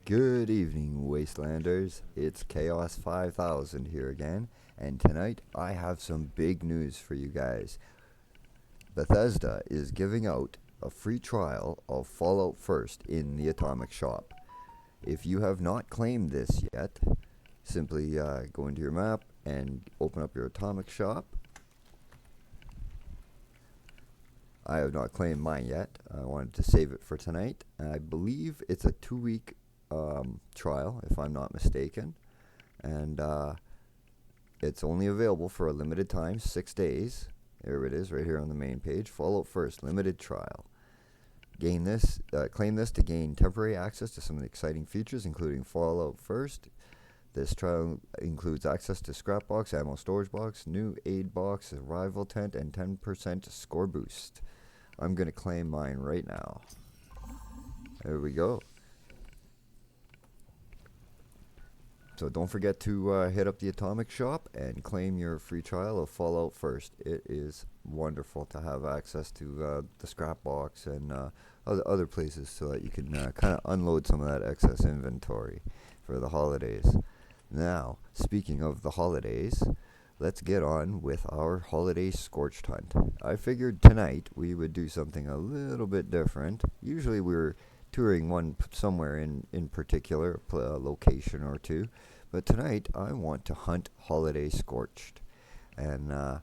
Good evening, Wastelanders. It's Chaos 5000 here again, and tonight I have some big news for you guys. Bethesda is giving out a free trial of Fallout First in the Atomic Shop. If you have not claimed this yet, simply go into your map and open up your Atomic Shop. I have not claimed mine yet. I wanted to save it for tonight. I believe it's a 2 week trial, if I'm not mistaken. And it's only available for a limited time, 6 days. There it is, right here on the main page. Fallout First, limited trial. Claim this to gain temporary access to some of the exciting features, including Fallout First. This trial includes access to scrap box, ammo storage box, new aid box, arrival tent, and 10% score boost. I'm going to claim mine right now. There we go. So don't forget to hit up the Atomic Shop and claim your free trial of Fallout First. It is wonderful to have access to the scrap box and other places so that you can kind of unload some of that excess inventory for the holidays. Now, speaking of the holidays, let's get on with our holiday Scorched hunt. I figured tonight we would do something a little bit different. Usually we're touring one somewhere in particular, a location or two. But tonight I want to hunt holiday Scorched. And I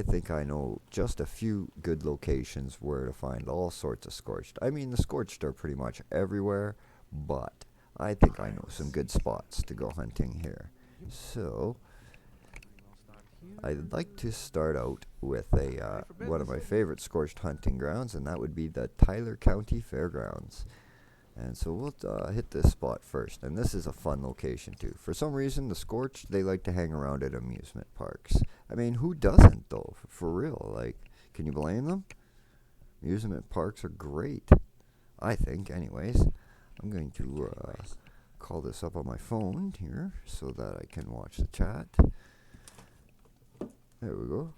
think I know just a few good locations where to find all sorts of Scorched. I mean, the Scorched are pretty much everywhere, but I think I know some good spots to go hunting here. So I'd like to start out with one of my favorite Scorched hunting grounds, and that would be the Tyler County Fairgrounds. And so we'll hit this spot first. And this is a fun location too. For some reason, the Scorched, they like to hang around at amusement parks. I mean, who doesn't though? For real. Like, can you blame them? Amusement parks are great. I think, anyways. I'm going to call this up on my phone here so that I can watch the chat. There we go.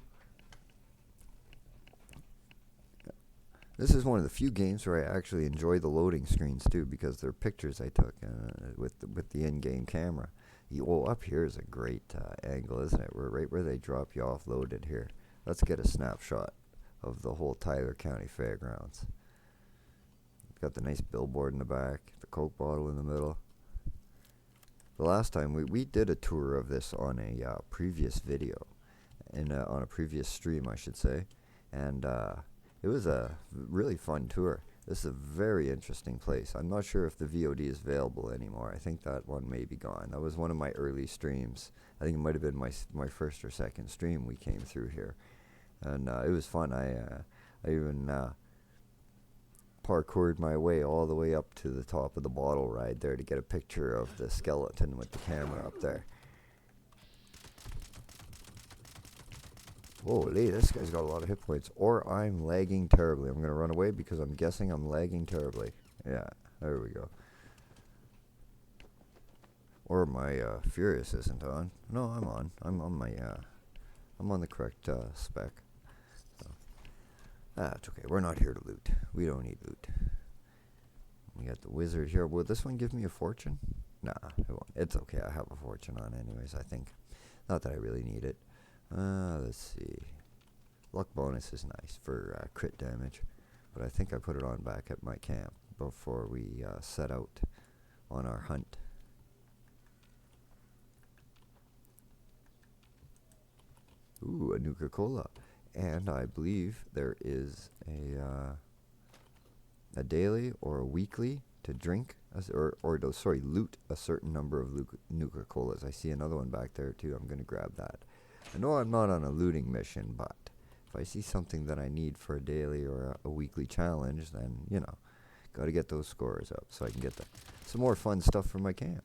This is one of the few games where I actually enjoy the loading screens too, because they're pictures I took with the in-game camera. Up here is a great angle, isn't it? We're right where they drop you off loaded here. Let's get a snapshot of the whole Tyler County Fairgrounds. Got the nice billboard in the back, the Coke bottle in the middle. The last time we did a tour of this on a previous video, on a previous stream, I should say, and it was a really fun tour. This is a very interesting place. I'm not sure if the VOD is available anymore. I think that one may be gone. That was one of my early streams. I think it might have been my first or second stream we came through here. And it was fun. I even parkoured my way all the way up to the top of the bottle ride there to get a picture of the skeleton with the camera up there. Holy, this guy's got a lot of hit points. Or I'm lagging terribly. I'm going to run away because I'm guessing I'm lagging terribly. Yeah, there we go. Or my Furious isn't on. No, I'm on. I'm on the correct spec. So, that's okay. We're not here to loot. We don't need loot. We got the wizard here. Will this one give me a fortune? Nah, it won't. It's okay. I have a fortune on anyways, I think. Not that I really need it. Let's see. Luck bonus is nice for crit damage, but I think I put it on back at my camp before we set out on our hunt. Ooh, a Nuka-Cola. And I believe there is a daily or a weekly to drink, loot a certain number of Nuka-Colas. I see another one back there too. I'm going to grab that. I know I'm not on a looting mission, but if I see something that I need for a daily or a weekly challenge, then, got to get those scores up so I can get some more fun stuff for my camp.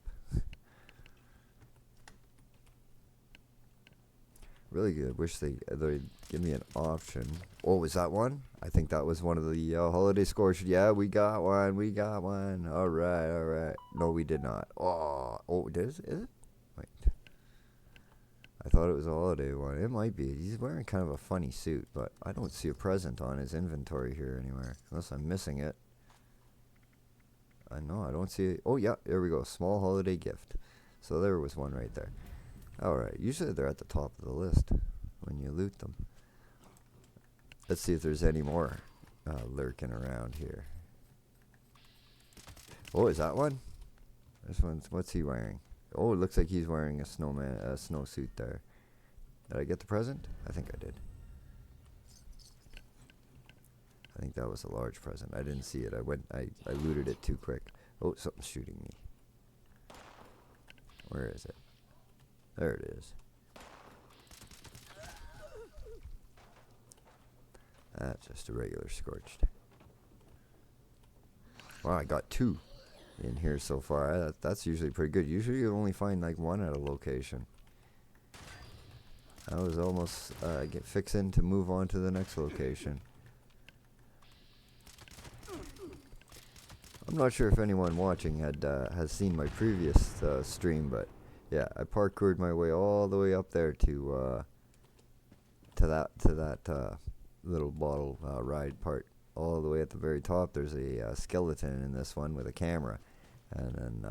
Really good. Wish they'd give me an option. Oh, was that one? I think that was one of the holiday scores. Yeah, we got one. All right. No, we did not. Is it? Wait. I thought it was a holiday one. It might be. He's wearing kind of a funny suit, but I don't see a present on his inventory here anywhere, unless I'm missing it. I know, I don't see it. Oh, yeah, there we go. Small holiday gift. So there was one right there. Alright, usually they're at the top of the list when you loot them. Let's see if there's any more lurking around here. Oh, is that one? This one's, what's he wearing? Oh, it looks like he's wearing a snowsuit there. Did I get the present? I think I did. I think that was a large present. I didn't see it. I looted it too quick. Oh, something's shooting me. Where is it? There it is. That's just a regular Scorched. Wow, I got 2 in here so far. That's usually pretty good. Usually you only find like 1 at a location. I was almost fixing to move on to the next location. I'm not sure if anyone watching has seen my previous stream, but yeah, I parkoured my way all the way up there to that little bottle ride part. All the way at the very top, there's a skeleton in this one with a camera, and then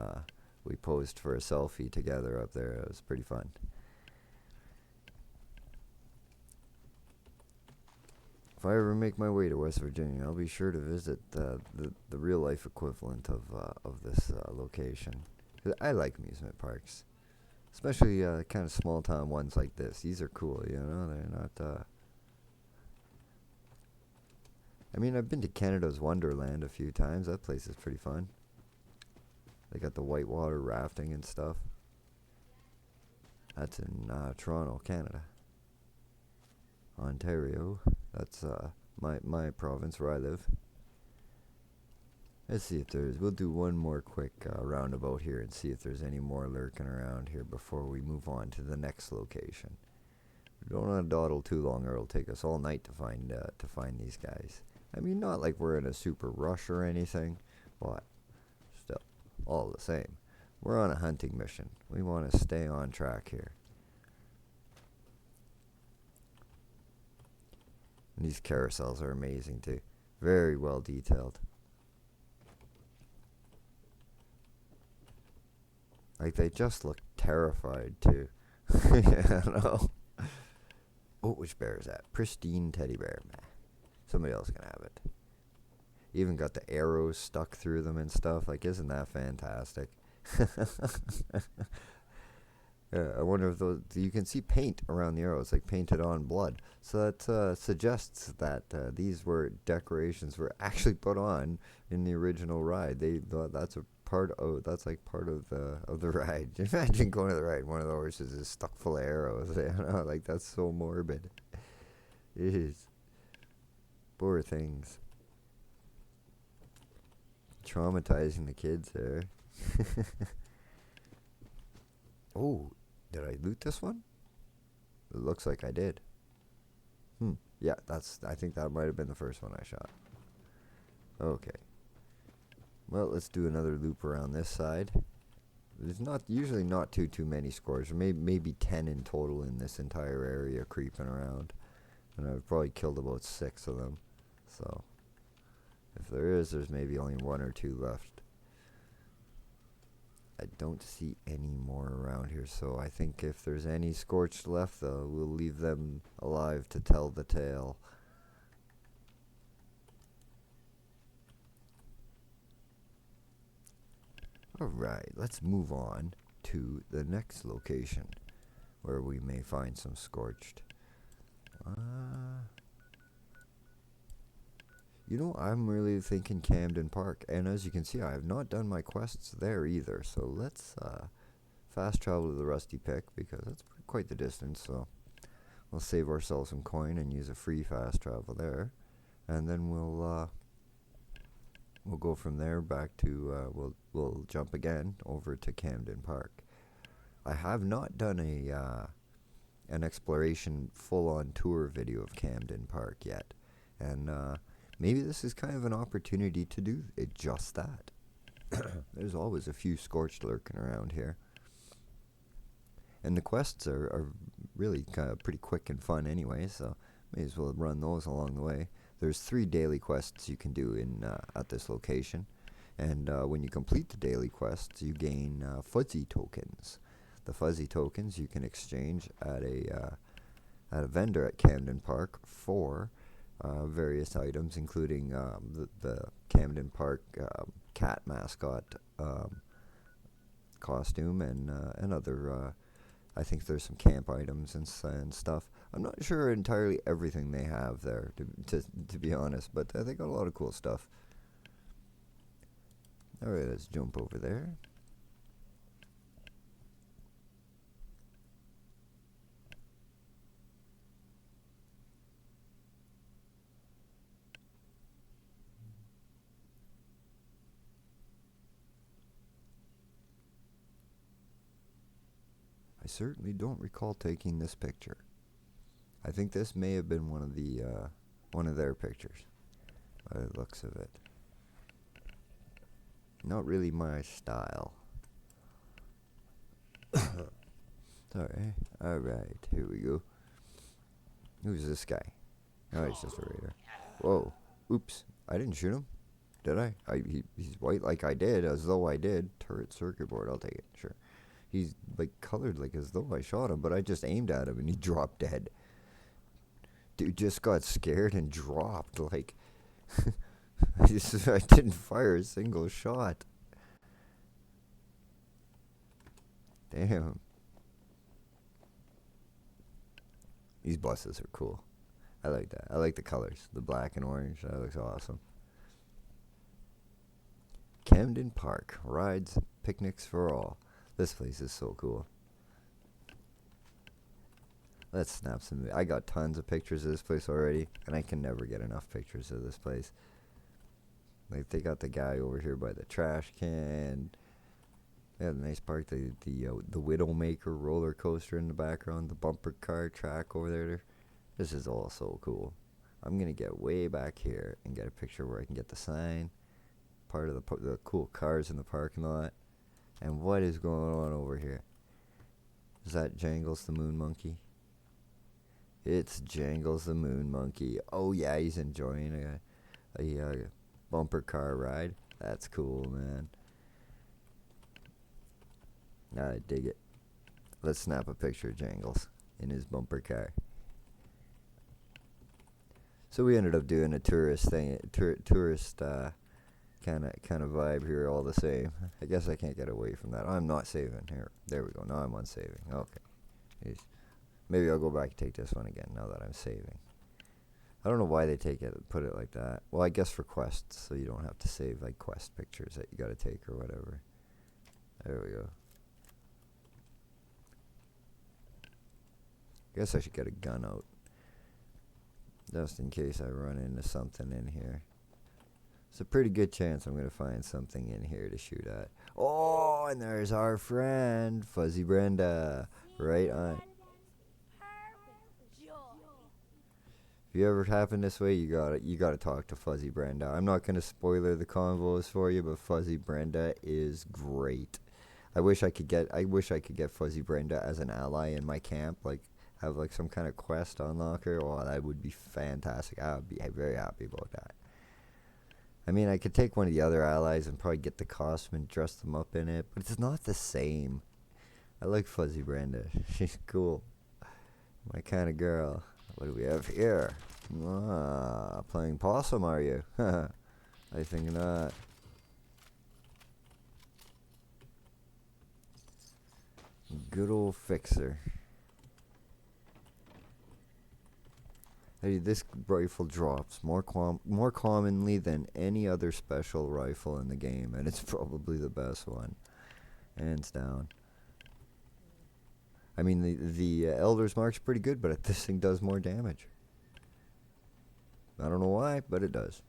we posed for a selfie together up there. It was pretty fun. If I ever make my way to West Virginia, I'll be sure to visit the real life equivalent of this location. 'Cause I like amusement parks, especially kind of small town ones like this. These are cool, you know. They're not. I mean, I've been to Canada's Wonderland a few times. That place is pretty fun. They got the whitewater rafting and stuff. That's in Toronto, Canada. Ontario. That's my province where I live. Let's see if we'll do one more quick roundabout here and see if there's any more lurking around here before we move on to the next location. We don't want to dawdle too long, or it'll take us all night to find these guys. I mean, not like we're in a super rush or anything, but still, all the same. We're on a hunting mission. We want to stay on track here. And these carousels are amazing too. Very well detailed. Like, they just look terrified too. I don't know. Oh, which bear is that? Pristine teddy bear. Nah, somebody else can have it. Even got the arrows stuck through them and stuff. Like, isn't that fantastic? Yeah, I wonder if those, you can see paint around the arrows, like painted on blood. So that suggests that these decorations were actually put on in the original ride. That's part of the ride. Imagine going to the ride, one of the horses is stuck full of arrows. You know, like, that's so morbid. It is. Poor things. Traumatizing the kids there. Oh, did I loot this one? It looks like I did. Yeah, I think that might have been the first one I shot. Okay. Well, let's do another loop around this side. There's usually not too many scores. Maybe 10 in total in this entire area creeping around. And I've probably killed about 6 of them. So, if there's maybe only 1 or 2 left. I don't see any more around here, so I think if there's any Scorched left, we'll leave them alive to tell the tale. Alright, let's move on to the next location where we may find some Scorched. You know, I'm really thinking Camden Park, and as you can see, I have not done my quests there either, so let's fast travel to the Rusty Pick, because that's quite the distance, so we'll save ourselves some coin and use a free fast travel there, and then we'll go from there back to, we'll jump again over to Camden Park. I have not done an exploration full-on tour video of Camden Park yet, and maybe this is kind of an opportunity to do just that. There's always a few Scorched lurking around here. And the quests are really kind of pretty quick and fun anyway, so may as well run those along the way. There's 3 daily quests you can do at this location. And when you complete the daily quests, you gain fuzzy tokens. The fuzzy tokens you can exchange at a vendor at Camden Park for various items, including the Camden Park cat mascot costume and other. I think there's some camp items and stuff. I'm not sure entirely everything they have there, to be honest, but they got a lot of cool stuff. All right, let's jump over there. I certainly don't recall taking this picture. I think this may have been one of their pictures, by the looks of it. Not really my style. Sorry. Alright, here we go. Who's this guy? Oh, he's just a raider. Whoa. Oops. I didn't shoot him. Did I? He's white like I did, as though I did. Turret circuit board, I'll take it. Sure. He's like colored like as though I shot him, but I just aimed at him and he dropped dead. Dude just got scared and dropped. Like, I didn't fire a single shot. Damn. These buses are cool. I like that. I like the colors. The black and orange. That looks awesome. Camden Park. Rides, picnics for all. This place is so cool. Let's snap some. I got tons of pictures of this place already, and I can never get enough pictures of this place. Like, they got the guy over here by the trash can. They have a nice park. The Widowmaker roller coaster in the background. The bumper car track over there. This is all so cool. I'm gonna get way back here and get a picture where I can get the sign. Part of the cool cars in the parking lot. And what is going on over here? Is that Jangles the Moon Monkey? It's Jangles the Moon Monkey. Oh yeah, he's enjoying a bumper car ride. That's cool, man. I dig it. Let's snap a picture of Jangles in his bumper car. So we ended up doing a tourist thing, tourist kind of vibe here, all the same. I guess I can't get away from that. I'm not saving here. There we go. Now I'm on saving. Okay. Jeez. Maybe I'll go back and take this one again now that I'm saving. I don't know why they put it like that. Well, I guess for quests, so you don't have to save like quest pictures that you gotta take or whatever. There we go. Guess I should get a gun out, just in case I run into something in here. It's a pretty good chance I'm gonna find something in here to shoot at. Oh, and there's our friend Fuzzy Brenda, right on. If you ever happen this way, you gotta talk to Fuzzy Brenda. I'm not gonna spoiler the convos for you, but Fuzzy Brenda is great. I wish I could get Fuzzy Brenda as an ally in my camp, like have like some kind of quest unlock her. Oh, that would be fantastic. I would be very happy about that. I mean, I could take one of the other allies and probably get the costume and dress them up in it, but it's not the same. I like Fuzzy Brenda. She's cool. My kind of girl. What do we have here? Ah, playing possum, are you? I think not. Good old fixer. Hey, this rifle drops more commonly than any other special rifle in the game, and it's probably the best one, hands down. I mean, the Elder's Mark's pretty good, but this thing does more damage. I don't know why, but it does.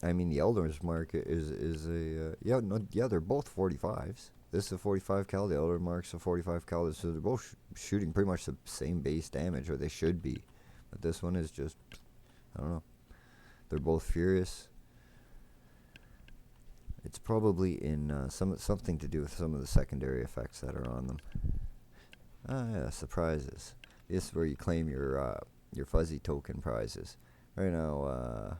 I mean, the Elder's Mark is a they're both 45s. This is a 45 cal. The Elder Mark's a 45 cal. So they're both shooting pretty much the same base damage, or they should be. But this one is just, I don't know. They're both furious. It's probably in something to do with some of the secondary effects that are on them. Ah, yeah, surprises. This is where you claim your fuzzy token prizes. Right now,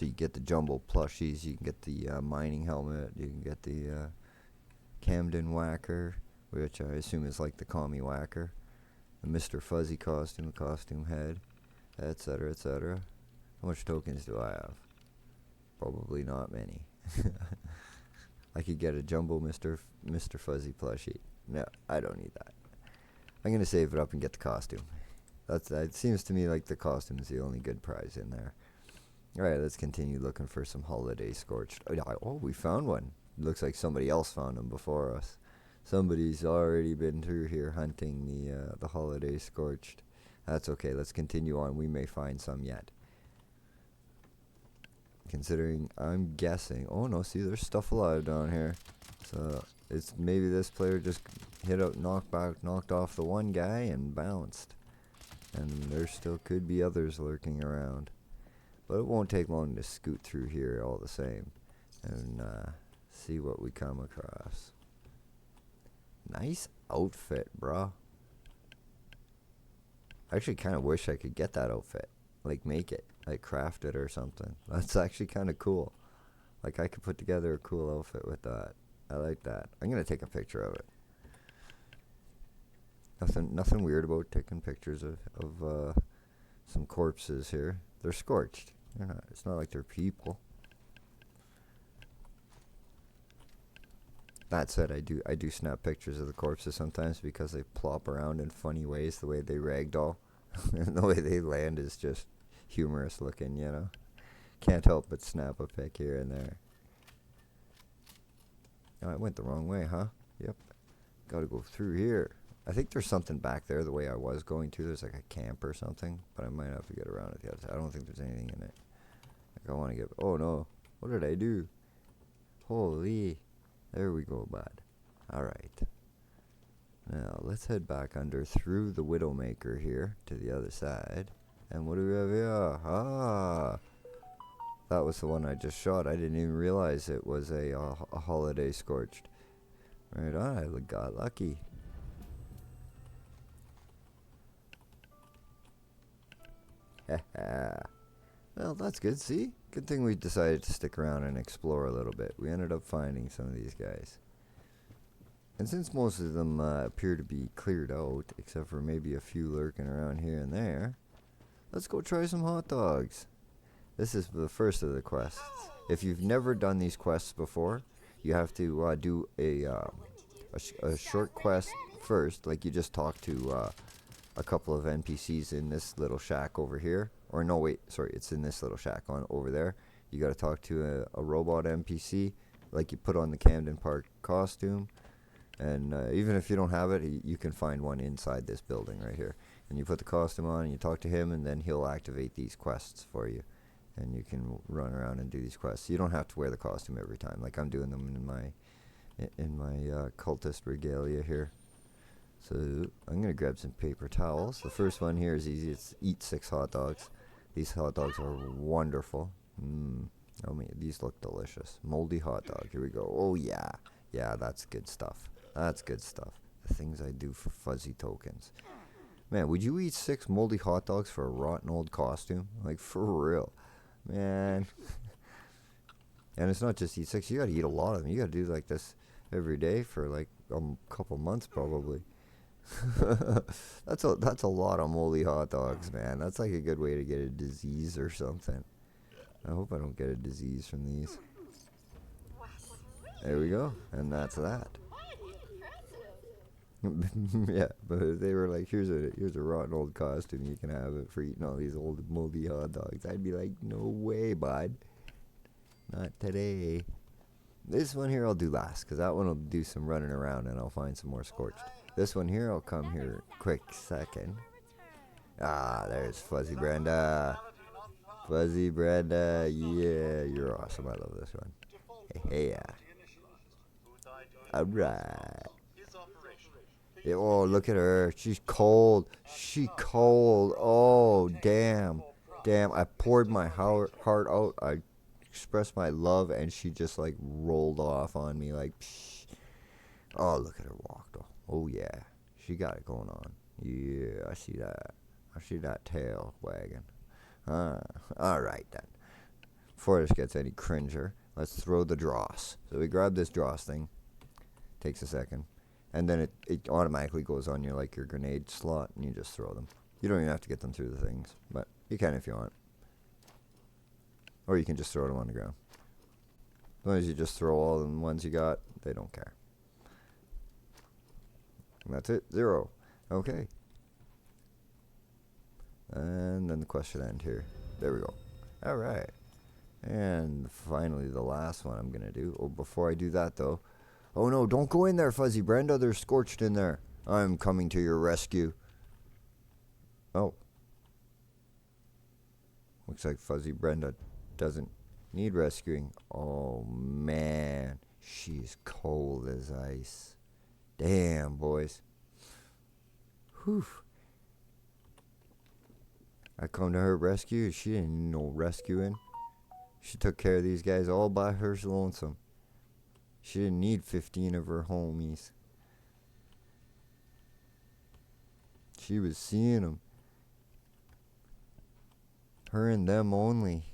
So you get the jumbo plushies, you can get the mining helmet, you can get the Camden Whacker, which I assume is like the Commie Whacker, the Mr. Fuzzy costume, the costume head, etc., etc. How much tokens do I have? Probably not many. I could get a jumbo Mr. Fuzzy plushie. No, I don't need that. I'm going to save it up and get the costume. It seems to me like the costume is the only good prize in there. Alright, let's continue looking for some holiday Scorched. Oh, we found one. Looks like somebody else found them before us. Somebody's already been through here hunting the holiday Scorched. That's okay, let's continue on. We may find some yet. Considering, I'm guessing... Oh no, see, there's stuff alive down here. So, it's maybe this player just knocked off the one guy and bounced. And there still could be others lurking around. But it won't take long to scoot through here all the same. And see what we come across. Nice outfit, bruh. I actually kind of wish I could get that outfit. Like, make it. Like, craft it or something. That's actually kind of cool. Like, I could put together a cool outfit with that. I like that. I'm going to take a picture of it. Nothing weird about taking pictures of some corpses here. They're scorched. It's not like they're people. That said, I do snap pictures of the corpses sometimes because they plop around in funny ways. The way they ragdoll and the way they land is just humorous looking, you know. Can't help but snap a pic here and there. Oh, I went the wrong way, huh? Yep. Gotta go through here. I think there's something back there the way I was going to. There's like a camp or something, but I might have to get around it the other side. I don't think there's anything in it. Like I want to get... Oh no. What did I do? Holy. There we go, bud. Alright. Now, let's head back under through the Widowmaker here to the other side. And what do we have here? Ah! That was the one I just shot. I didn't even realize it was a holiday Scorched. Right on. I got lucky. Well, that's good. See? Good thing we decided to stick around and explore a little bit. We ended up finding some of these guys. And since most of them appear to be cleared out, except for maybe a few lurking around here and there, let's go try some hot dogs. This is the first of the quests. If you've never done these quests before, you have to do a short quest first. Like you just talk to a couple of NPCs in this little shack over here. Or no, wait, sorry, it's in this little shack over there. You got to talk to a robot NPC, like you put on the Camden Park costume. And even if you don't have it, you can find one inside this building right here. And you put the costume on and you talk to him, and then he'll activate these quests for you. And you can run around and do these quests. You don't have to wear the costume every time. Like I'm doing them in my cultist regalia here. So I'm going to grab some paper towels. The first one here is easy. It's eat 6 hot dogs. These hot dogs are wonderful. Oh man, these look delicious. Moldy hot dog. Here we go. Oh yeah. Yeah, that's good stuff. That's good stuff. The things I do for fuzzy tokens. Man, would you eat 6 moldy hot dogs for a rotten old costume? Like, for real. Man. And it's not just eat 6. You gotta eat a lot of them. You gotta do like this every day for like a couple months probably. That's a lot of moldy hot dogs, man. That's like a good way to get a disease or something. I hope I don't get a disease from these. There we go, and that's that. Yeah, but they were like, here's a rotten old costume, you can have it for eating all these old moldy hot dogs. I'd be like, no way, bud. Not today. This one here I'll do last, because that one will do some running around and I'll find some more Scorched. This one here, I'll come here quick second. Ah, there's Fuzzy Brenda. Fuzzy Brenda, yeah, you're awesome. I love this one. Hey, yeah. Alright. Yeah, oh, look at her. She's cold. She cold. Oh, damn. Damn, I poured my heart out. I expressed my love, and she just, like, rolled off on me like, psh. Oh, look at her walk, though. Oh, yeah. She got it going on. Yeah, I see that. I see that tail wagging. Alright, then. before this gets any cringer, let's throw the dross. So we grab this dross thing. Takes a second. And then it automatically goes on your grenade slot, and you just throw them. You don't even have to get them through the things, but you can if you want. Or you can just throw them on the ground. As long as you just throw all the ones you got, they don't care. And that's it. 0. Okay. And then the question end here. There we go. Alright. And finally the last one I'm going to do. Oh, before I do that though. Oh no, don't go in there, Fuzzy Brenda. There's Scorched in there. I'm coming to your rescue. Oh. Looks like Fuzzy Brenda doesn't need rescuing. Oh man. She's cold as ice. Damn, boys. Whew. I come to her rescue. She didn't need no rescuing. She took care of these guys all by her lonesome. She didn't need 15 of her homies. She was seeing them. Her and them only.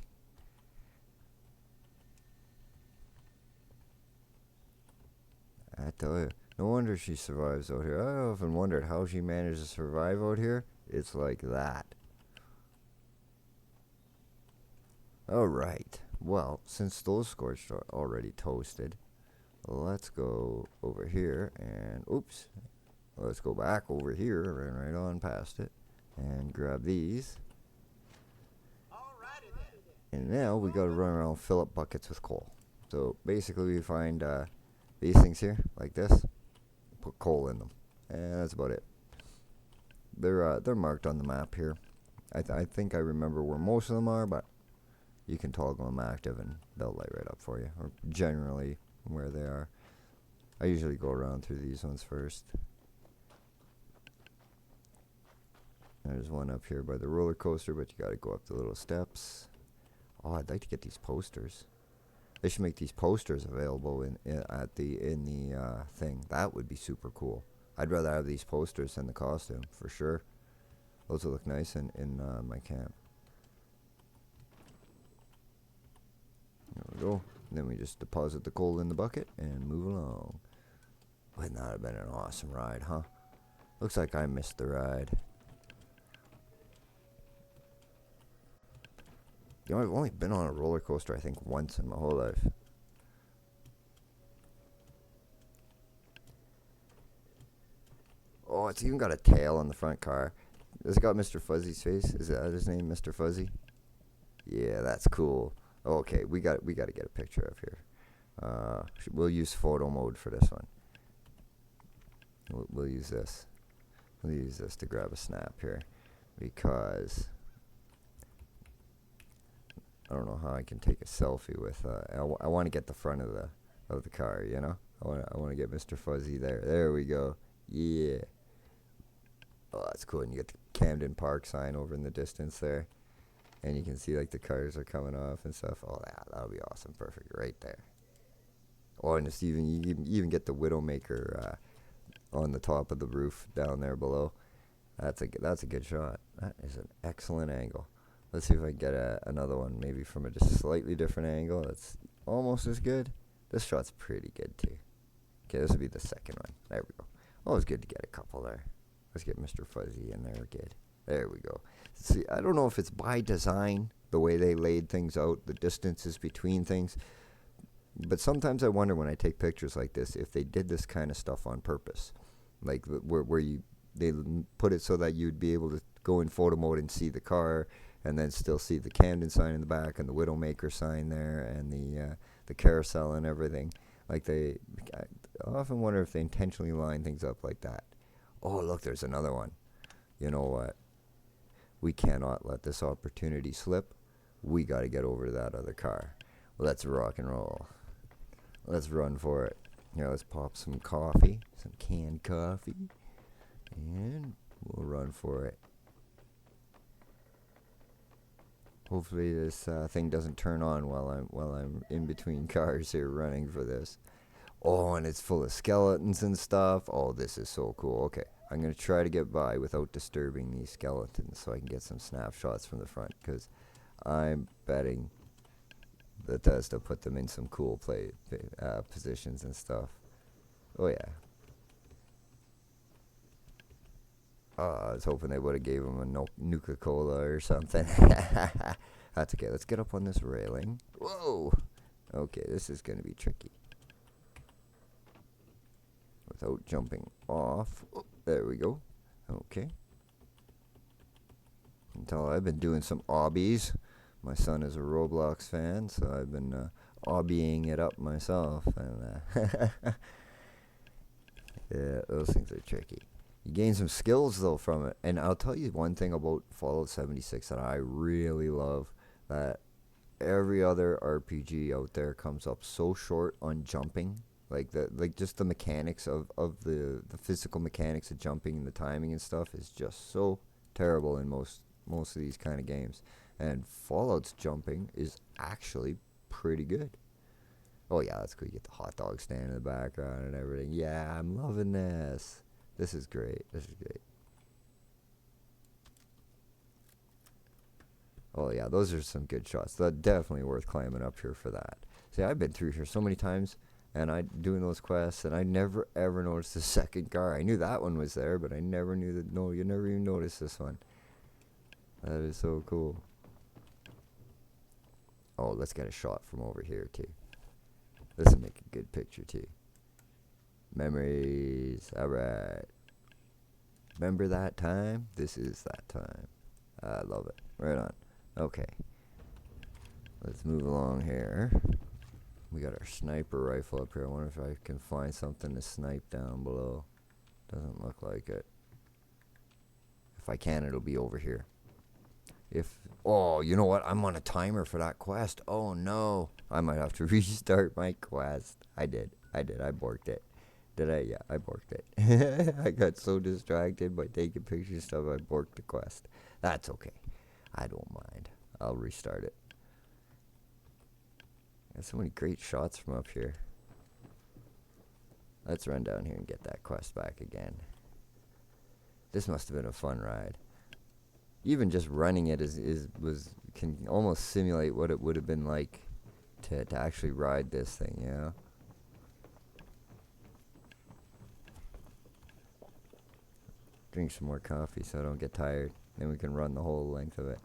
I tell you, no wonder she survives out here. I often wondered how she managed to survive out here. It's like that. Alright, well, since those Scorched are already toasted, let's go over here and, oops, let's go back over here, right on past it, and grab these. And now we gotta run around and fill up buckets with coal. So basically we find these things here, like this, put coal in them, and that's about it. They're marked on the map here. I think I remember where most of them are, but you can toggle them active and they'll light right up for you, or generally where they are. I usually go around through these ones first. There's one up here by the roller coaster, but you gotta go up the little steps. Oh, I'd like to get these posters. They should make these posters available in the thing. That would be super cool. I'd rather have these posters than the costume, for sure. Those will look nice in my camp. There we go. Then we just deposit the coal in the bucket and move along. Wouldn't that have been an awesome ride, huh? Looks like I missed the ride. You know, I've only been on a roller coaster, I think, once in my whole life. Oh, it's even got a tail on the front car. Has it got Mr. Fuzzy's face? Is that his name, Mr. Fuzzy? Yeah, that's cool. Okay, we got to get a picture of here. We'll use photo mode for this one. We'll use this. We'll use this to grab a snap here, because I don't know how I can take a selfie with. I want to get the front of the car. You know, I want to get Mr. Fuzzy there. There we go. Yeah. Oh, that's cool. And you get the Camden Park sign over in the distance there. And you can see like the cars are coming off and stuff. Oh, that'll be awesome. Perfect. Right there. Oh, and it's you even get the Widowmaker on the top of the roof down there below. That's a good shot. That is an excellent angle. Let's see if I can get another one, maybe from a just slightly different angle. That's almost as good. This shot's pretty good too. Okay, this will be the second one. There we go. Always good to get a couple there. Let's get Mr. Fuzzy in there good. There we go. See, I don't know if it's by design, the way they laid things out, the distances between things. But sometimes I wonder when I take pictures like this if they did this kind of stuff on purpose. Like where they put it so that you'd be able to go in photo mode and see the car, and then still see the Camden sign in the back and the Widowmaker sign there and the carousel and everything. Like I often wonder if they intentionally line things up like that. Oh, look, there's another one. You know what? We cannot let this opportunity slip. We got to get over to that other car. Let's rock and roll. Let's run for it. Here, let's pop some coffee, some canned coffee, and we'll run for it. Hopefully this thing doesn't turn on while I'm in between cars here running for this. Oh, and it's full of skeletons and stuff. Oh, this is so cool. Okay, I'm going to try to get by without disturbing these skeletons so I can get some snapshots from the front, because I'm betting Bethesda put them in some cool positions and stuff. Oh yeah. I was hoping they would have gave him a Nuka-Cola or something. That's okay. Let's get up on this railing. Whoa. Okay, this is going to be tricky. Without jumping off. Oh, there we go. Okay. I've been doing some obbies. My son is a Roblox fan, so I've been obbying it up myself. And yeah, those things are tricky. You gain some skills, though, from it. And I'll tell you one thing about Fallout 76 that I really love, that every other RPG out there comes up so short on jumping. Like just the mechanics of the physical mechanics of jumping and the timing and stuff is just so terrible in most of these kind of games. And Fallout's jumping is actually pretty good. Oh yeah, that's cool. You get the hot dog stand in the background and everything. Yeah, I'm loving this. This is great. This is great. Oh yeah, those are some good shots. That's definitely worth climbing up here for that. See, I've been through here so many times, and I doing those quests, and I never ever noticed the second car. I knew that one was there, but I never knew that. No, you never even noticed this one. That is so cool. Oh, let's get a shot from over here too. This will make a good picture too. Memories. All right. Remember that time? This is that time. I love it. Right on. Okay. Let's move along here. We got our sniper rifle up here. I wonder if I can find something to snipe down below. Doesn't look like it. If I can, it'll be over here. Oh, you know what? I'm on a timer for that quest. Oh no. I might have to restart my quest. I did. I borked it. Did I? Yeah, I borked it. I got so distracted by taking pictures and stuff, I borked the quest. That's okay. I don't mind. I'll restart it. Got so many great shots from up here. Let's run down here and get that quest back again. This must have been a fun ride. Even just running it can almost simulate what it would have been like to actually ride this thing, you know? Drink some more coffee so I don't get tired. Then we can run the whole length of it.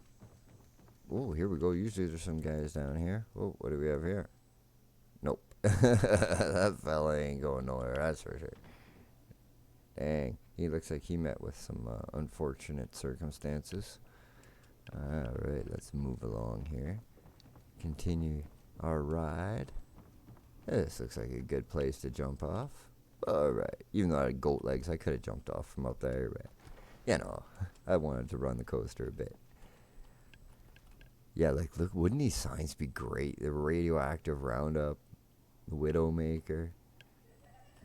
Oh, here we go. Usually there's some guys down here. Oh, what do we have here? Nope. That fella ain't going nowhere, that's for sure. Dang. He looks like he met with some unfortunate circumstances. Alright, let's move along here. Continue our ride. This looks like a good place to jump off. Alright. Even though I had goat legs, I could have jumped off from up there, but, you know, I wanted to run the coaster a bit. Yeah, like, look, wouldn't these signs be great? The radioactive roundup, the Widowmaker.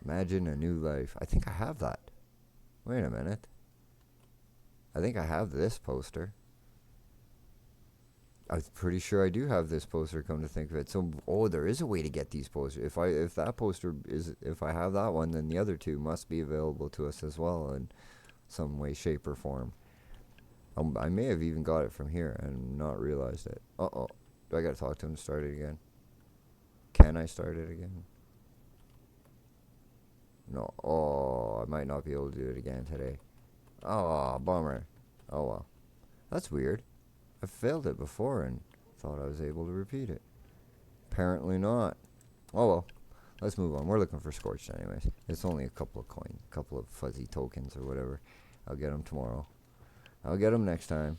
Imagine a new life. I think I have that. Wait a minute. I think I have this poster. I'm pretty sure I do have this poster, come to think of it. So, there is a way to get these posters. If that poster is, if I have that one, then the other two must be available to us as well in some way, shape, or form. I may have even got it from here and not realized it. Uh-oh. Do I gotta talk to him to start it again? Can I start it again? No. Oh, I might not be able to do it again today. Oh, bummer. Oh, well. That's weird. I failed it before and thought I was able to repeat it. Apparently not. Oh, well. Let's move on. We're looking for Scorched anyways. It's only a couple of coins, a couple of fuzzy tokens or whatever. I'll get them tomorrow. I'll get them next time.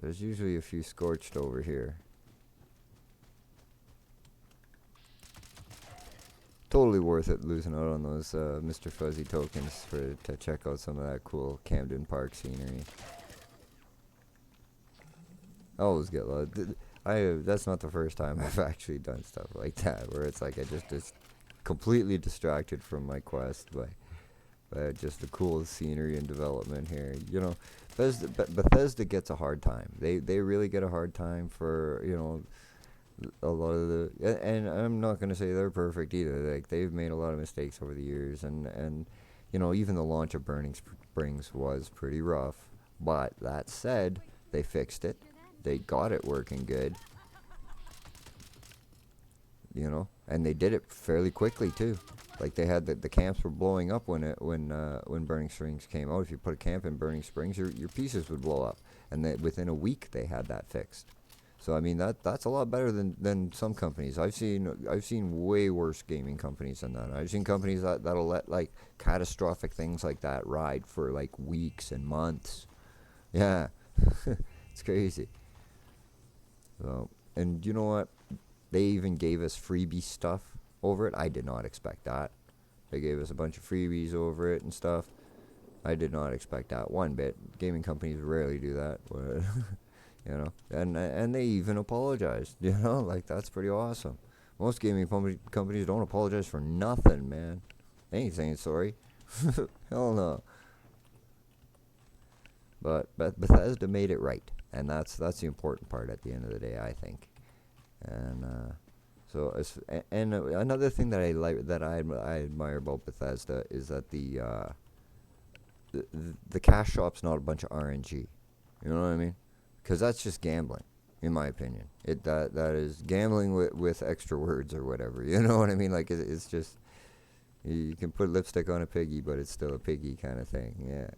There's usually a few Scorched over here. Totally worth it losing out on those Mr. Fuzzy tokens to check out some of that cool Camden Park scenery. I always get that's not the first time I've actually done stuff like that, where it's like I just completely distracted from my quest by just the cool scenery and development here. You know, Bethesda gets a hard time. They really get a hard time for, you know, a lot of the, and I'm not going to say they're perfect either. Like, they've made a lot of mistakes over the years, and you know, even the launch of Burning Springs was pretty rough. But that said, they fixed it. They got it working good. and they did it fairly quickly too. Like they had the camps were blowing up when Burning Springs came out. If you put a camp in Burning Springs, your pieces would blow up, and within a week they had that fixed. So I mean that's a lot better than some companies. I've seen way worse gaming companies than that. I've seen companies that'll let like catastrophic things like that ride for like weeks and months. Yeah, it's crazy. So, and you know what? They even gave us freebie stuff over it. I did not expect that. They gave us a bunch of freebies over it and stuff. I did not expect that one bit. Gaming companies rarely do that, but and they even apologized. Like that's pretty awesome. Most gaming companies don't apologize for nothing, man. They ain't saying sorry. Hell no. But Bethesda made it right, and that's the important part at the end of the day, I think. And another thing that I like that I admire about Bethesda is that the cash shop's not a bunch of RNG. You know what I mean? Because that's just gambling, in my opinion. That is gambling with extra words or whatever. You know what I mean? Like it's just you can put lipstick on a piggy, but it's still a piggy kind of thing. Yeah.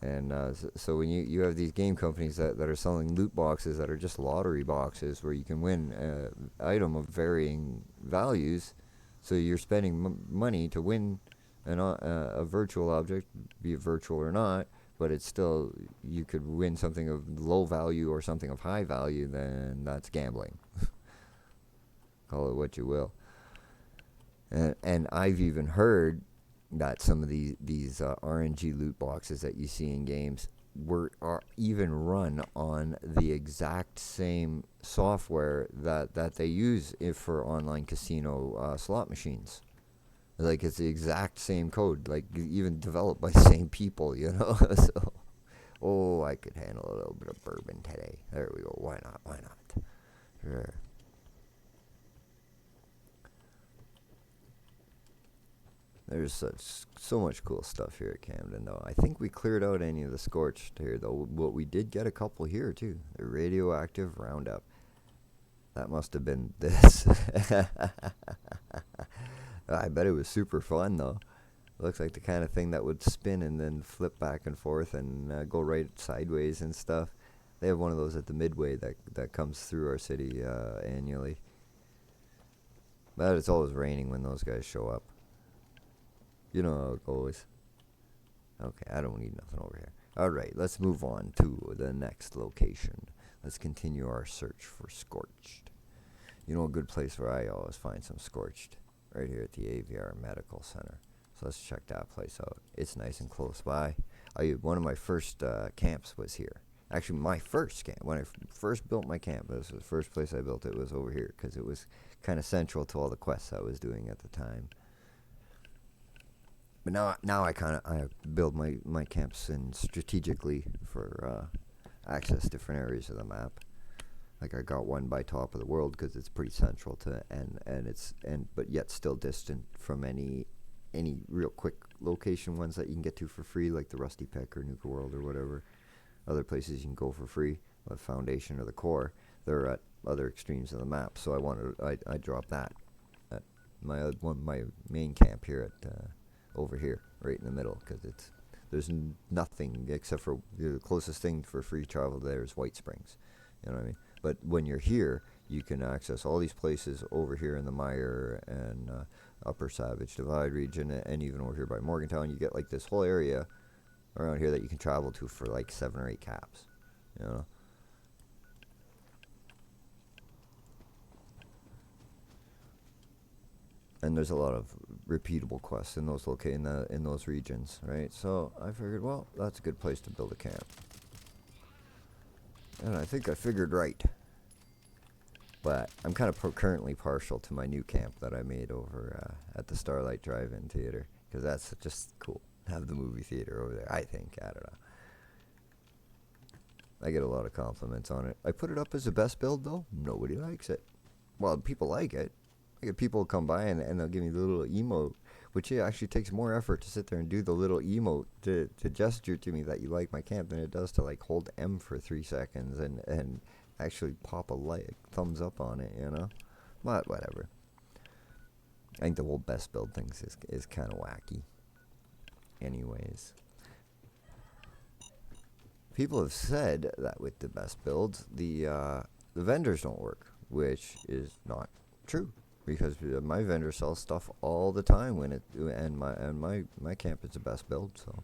And so when you have these game companies that are selling loot boxes that are just lottery boxes where you can win an item of varying values, so you're spending money to win a virtual object, be it virtual or not, but it's still, you could win something of low value or something of high value, then that's gambling. Call it what you will. And I've even heard that some of these RNG loot boxes that you see in games are even run on the exact same software that they use for online casino slot machines. Like it's the exact same code, like even developed by the same people, So, I could handle a little bit of bourbon today. There we go. Why not? Why not? Sure. There's so much cool stuff here at Camden, though. I think we cleared out any of the Scorched here, though. But we did get a couple here, too. The radioactive Roundup. That must have been this. I bet it was super fun, though. Looks like the kind of thing that would spin and then flip back and forth and go right sideways and stuff. They have one of those at the Midway that comes through our city annually. But it's always raining when those guys show up. You know how it goes. Okay, I don't need nothing over here. Alright, let's move on to the next location. Let's continue our search for Scorched. You know a good place where I always find some Scorched? Right here at the AVR Medical Center. So let's check that place out. It's nice and close by. One of my first camps was here. Actually, my first camp. When I first built my camp, this was the first place I built it was over here because it was kind of central to all the quests I was doing at the time. But now I build my camps in strategically for access different areas of the map. Like I got one by top of the world because it's pretty central to but yet still distant from any real quick location ones that you can get to for free, like the Rusty Peck or Nuka World or whatever. Other places you can go for free, the Foundation or the Core. They're at other extremes of the map, so I dropped that at my main camp here at over here, right in the middle, because there's nothing except for the closest thing for free travel there is White Springs. You know what I mean? But when you're here, you can access all these places over here in the Mire and Upper Savage Divide region, and even over here by Morgantown. You get like this whole area around here that you can travel to for like 7 or 8 caps. You know. And there's a lot of repeatable quests in those in those regions, right? So I figured, well, that's a good place to build a camp. And I think I figured right. But I'm kind of currently partial to my new camp that I made over at the Starlight Drive-In Theater, because that's just cool. Have the movie theater over there, I think. I don't know. I get a lot of compliments on it. I put it up as the best build, though. Nobody likes it. Well, people like it. I get people come by and they'll give me the little emote, which it actually takes more effort to sit there and do the little emote to gesture to me that you like my camp than it does to like hold M for 3 seconds and actually pop a thumbs up on it, you know. But whatever. I think the whole best build things is kind of wacky. Anyways, people have said that with the best builds, the vendors don't work, which is not true because my vendor sells stuff all the time when it and my camp is the best build. So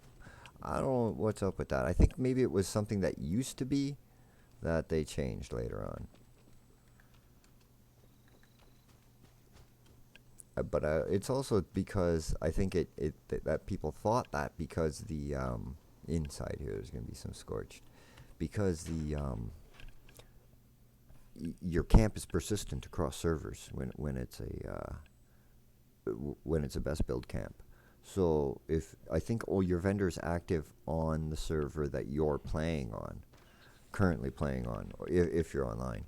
I don't know what's up with that. I think maybe it was something that used to be that they changed later on. But it's also because I think that people thought that because the inside here there's going to be some scorched because your camp is persistent across servers when it's a best build camp. So if I think all your vendors active on the server that you're currently playing on, or if you're online.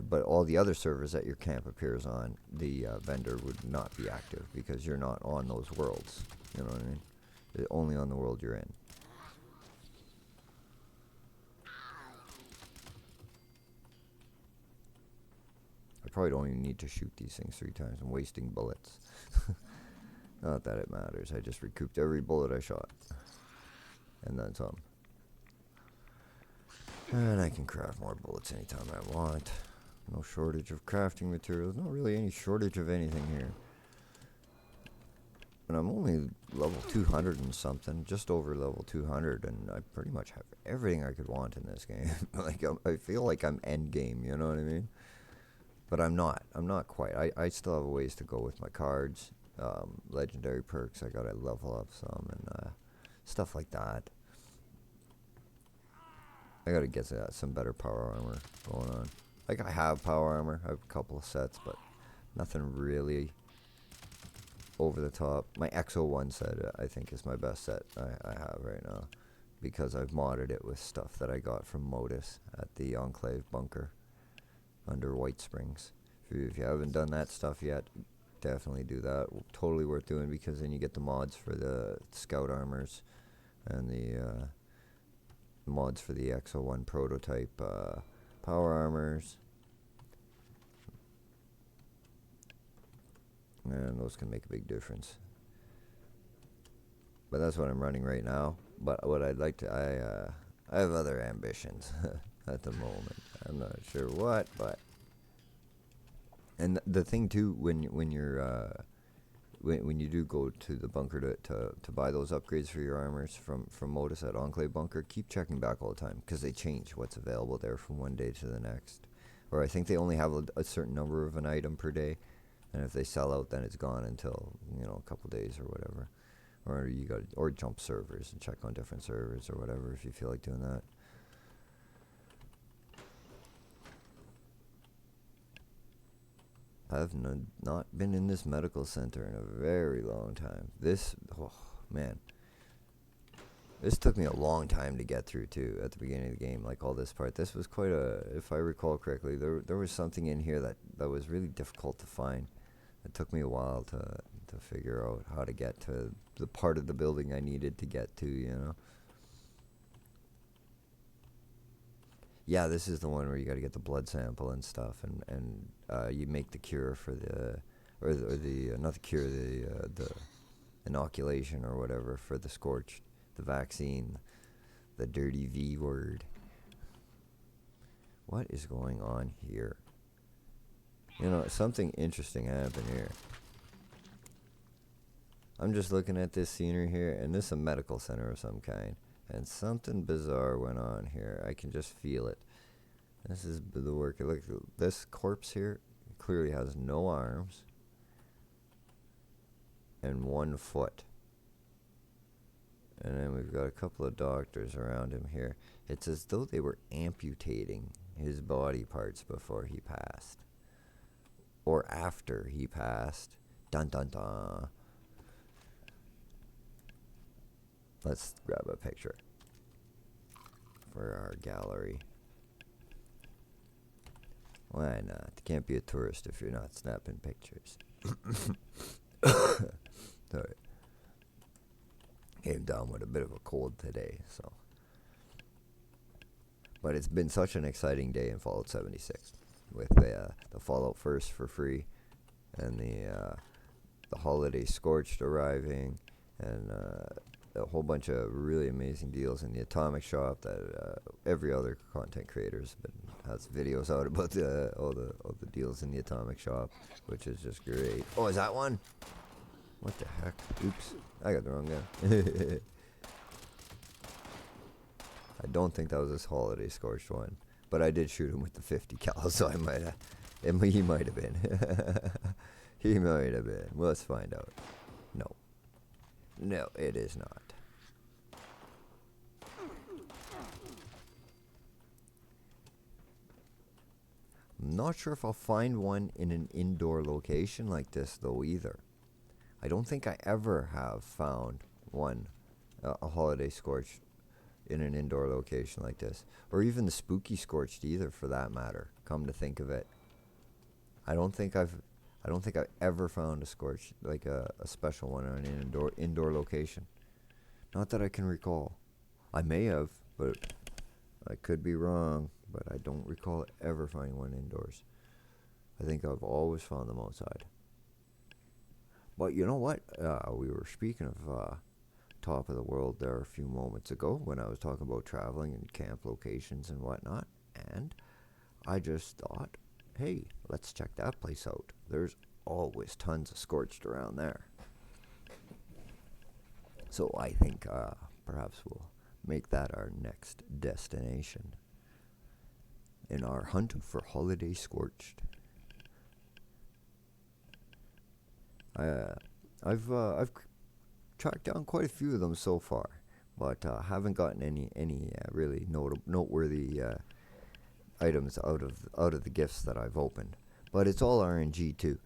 But all the other servers that your camp appears on, the vendor would not be active because you're not on those worlds. You know what I mean? Only on the world you're in. I probably don't even need to shoot these things 3 times. I'm wasting bullets. Not that it matters. I just recouped every bullet I shot. And then some. And I can craft more bullets anytime I want. No shortage of crafting materials. Not really any shortage of anything here. And I'm only level 200 and something. Just over level 200. And I pretty much have everything I could want in this game. I feel like I'm end game, you know what I mean? But I'm not. I'm not quite. I still have a ways to go with my cards. Legendary perks. I gotta level up some and stuff like that. I gotta get some better power armor going on. Like, I have power armor. I have a couple of sets, but nothing really over the top. My XO1 set, I think, is my best set I have right now. Because I've modded it with stuff that I got from Modus at the Enclave bunker under White Springs. If you haven't done that stuff yet, definitely do that. Totally worth doing because then you get the mods for the scout armors and the mods for the XO1 prototype power armors. And those can make a big difference. But that's what I'm running right now. But what I'd like to, I have other ambitions at the moment. I'm not sure what, but. And the thing too, when you're when you do go to the bunker to buy those upgrades for your armors from Modus at Enclave bunker, keep checking back all the time because they change what's available there from one day to the next. Or I think they only have a certain number of an item per day, and if they sell out, then it's gone until a couple days or whatever. Or jump servers and check on different servers or whatever if you feel like doing that. I've not been in this medical center in a very long time. Oh man, this took me a long time to get through too. At the beginning of the game, like all this part, this was quite if I recall correctly, there was something in here that was really difficult to find. It took me a while to figure out how to get to the part of the building I needed to get to. Yeah, this is the one where you got to get the blood sample and stuff, and you make the cure for not the cure, the inoculation or whatever for the Scorched, the vaccine, the dirty V word. What is going on here? Something interesting happened here. I'm just looking at this scenery here, and this is a medical center of some kind. And something bizarre went on here. I can just feel it. This is the work. Look, this corpse here clearly has no arms and 1 foot. And then we've got a couple of doctors around him here. It's as though they were amputating his body parts before he passed. Or after he passed. Dun dun dun. Let's grab a picture for our gallery. Why not? You can't be a tourist if you're not snapping pictures. Sorry. Came down with a bit of a cold today, so. But it's been such an exciting day in Fallout 76 with the Fallout First for free and the the holiday Scorched arriving, and a whole bunch of really amazing deals in the Atomic Shop that every other content creator has videos out about all the deals in the Atomic Shop, which is just great. Oh, is that one? What the heck? Oops, I got the wrong guy. I don't think that was this holiday Scorched one, but I did shoot him with the 50 cal, so he might have been. He might have been. Let's find out. No, it is not. I'm not sure if I'll find one in an indoor location like this, though, either. I don't think I ever have found one, a holiday Scorched, in an indoor location like this. Or even the spooky Scorched either, for that matter, come to think of it. I don't think I've ever found a Scorched, like a special one on an indoor location. Not that I can recall. I may have, but I could be wrong. But I don't recall ever finding one indoors. I think I've always found them outside. But you know what? We were speaking of top of the world there a few moments ago when I was talking about traveling and camp locations and whatnot. And I just thought, hey, let's check that place out. There's always tons of Scorched around there. So I think perhaps we'll make that our next destination in our hunt for holiday Scorched. I've tracked down quite a few of them so far, but haven't gotten any really noteworthy items out of the gifts that I've opened. But it's all RNG too,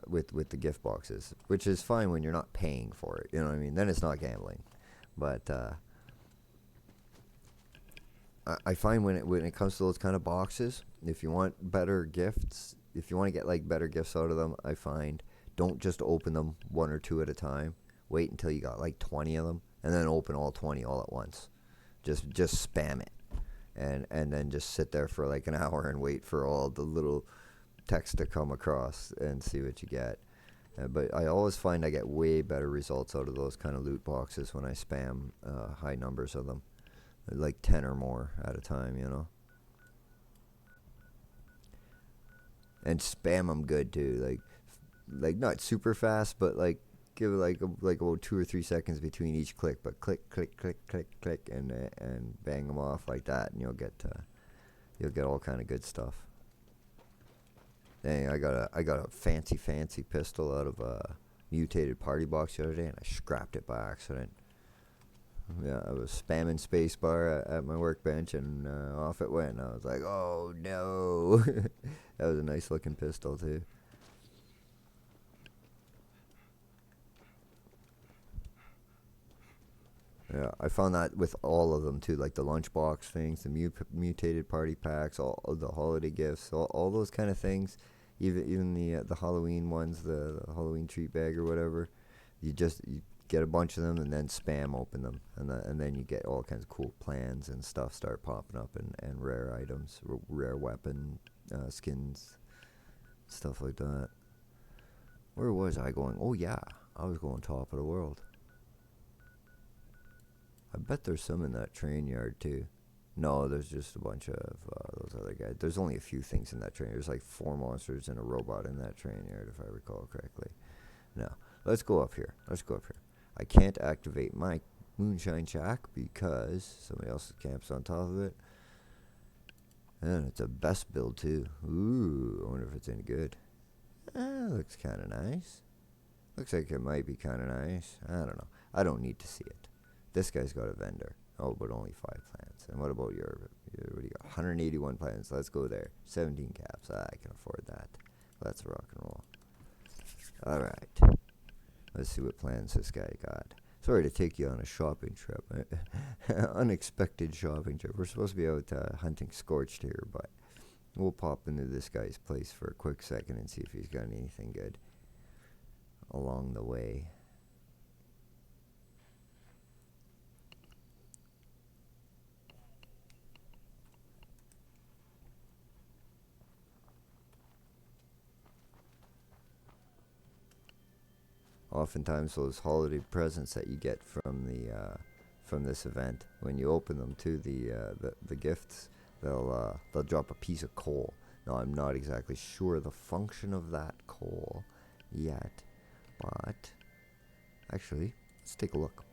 with the gift boxes, which is fine when you're not paying for it. You know what I mean? Then it's not gambling. But I find when it comes to those kind of boxes, if you want better gifts, if you want to get like better gifts out of them, I find don't just open them one or two at a time. Wait until you got like 20 of them, and then open all 20 all at once. Just spam it, and then just sit there for like an hour and wait for all the little text to come across and see what you get. But I always find I get way better results out of those kind of loot boxes when I spam high numbers of them. Like 10 or more at a time, you know. And spam them good too, like not super fast, but like give it like about 2 or 3 seconds between each click, but click, and bang them off like that, and you'll get all kind of good stuff. Dang, I got a fancy pistol out of a mutated party box the other day, and I scrapped it by accident. Yeah, I was spamming spacebar at my workbench, and off it went. And I was like, "Oh no!" That was a nice looking pistol too. Yeah, I found that with all of them too, like the lunchbox things, the mutated party packs, all of the holiday gifts, all those kind of things. Even the Halloween ones, the Halloween treat bag or whatever. You get a bunch of them and then spam open them, and then you get all kinds of cool plans and stuff start popping up, and rare items, rare weapon skins, stuff like that. Where was I going? Oh yeah, I was going top of the world. I bet there's some in that train yard too. No, there's just a bunch of those other guys. There's only a few things in that train. There's like 4 monsters and a robot in that train yard, if I recall correctly. Now, let's go up here. I can't activate my Moonshine Shack because somebody else camps on top of it. And it's a best build too. Ooh, I wonder if it's any good. Looks kind of nice. Looks like it might be kind of nice. I don't know. I don't need to see it. This guy's got a vendor. Oh, but only 5 plants. And what about your what do you got? 181 plants. Let's go there. 17 caps. I can afford that. Let's rock and roll. All right. Let's see what plans this guy got. Sorry to take you on a shopping trip. Unexpected shopping trip. We're supposed to be out hunting Scorched here, but we'll pop into this guy's place for a quick second and see if he's got anything good along the way. Oftentimes, those holiday presents that you get from this event, when you open them to the gifts, they'll drop a piece of coal. Now, I'm not exactly sure the function of that coal yet, but actually, let's take a look.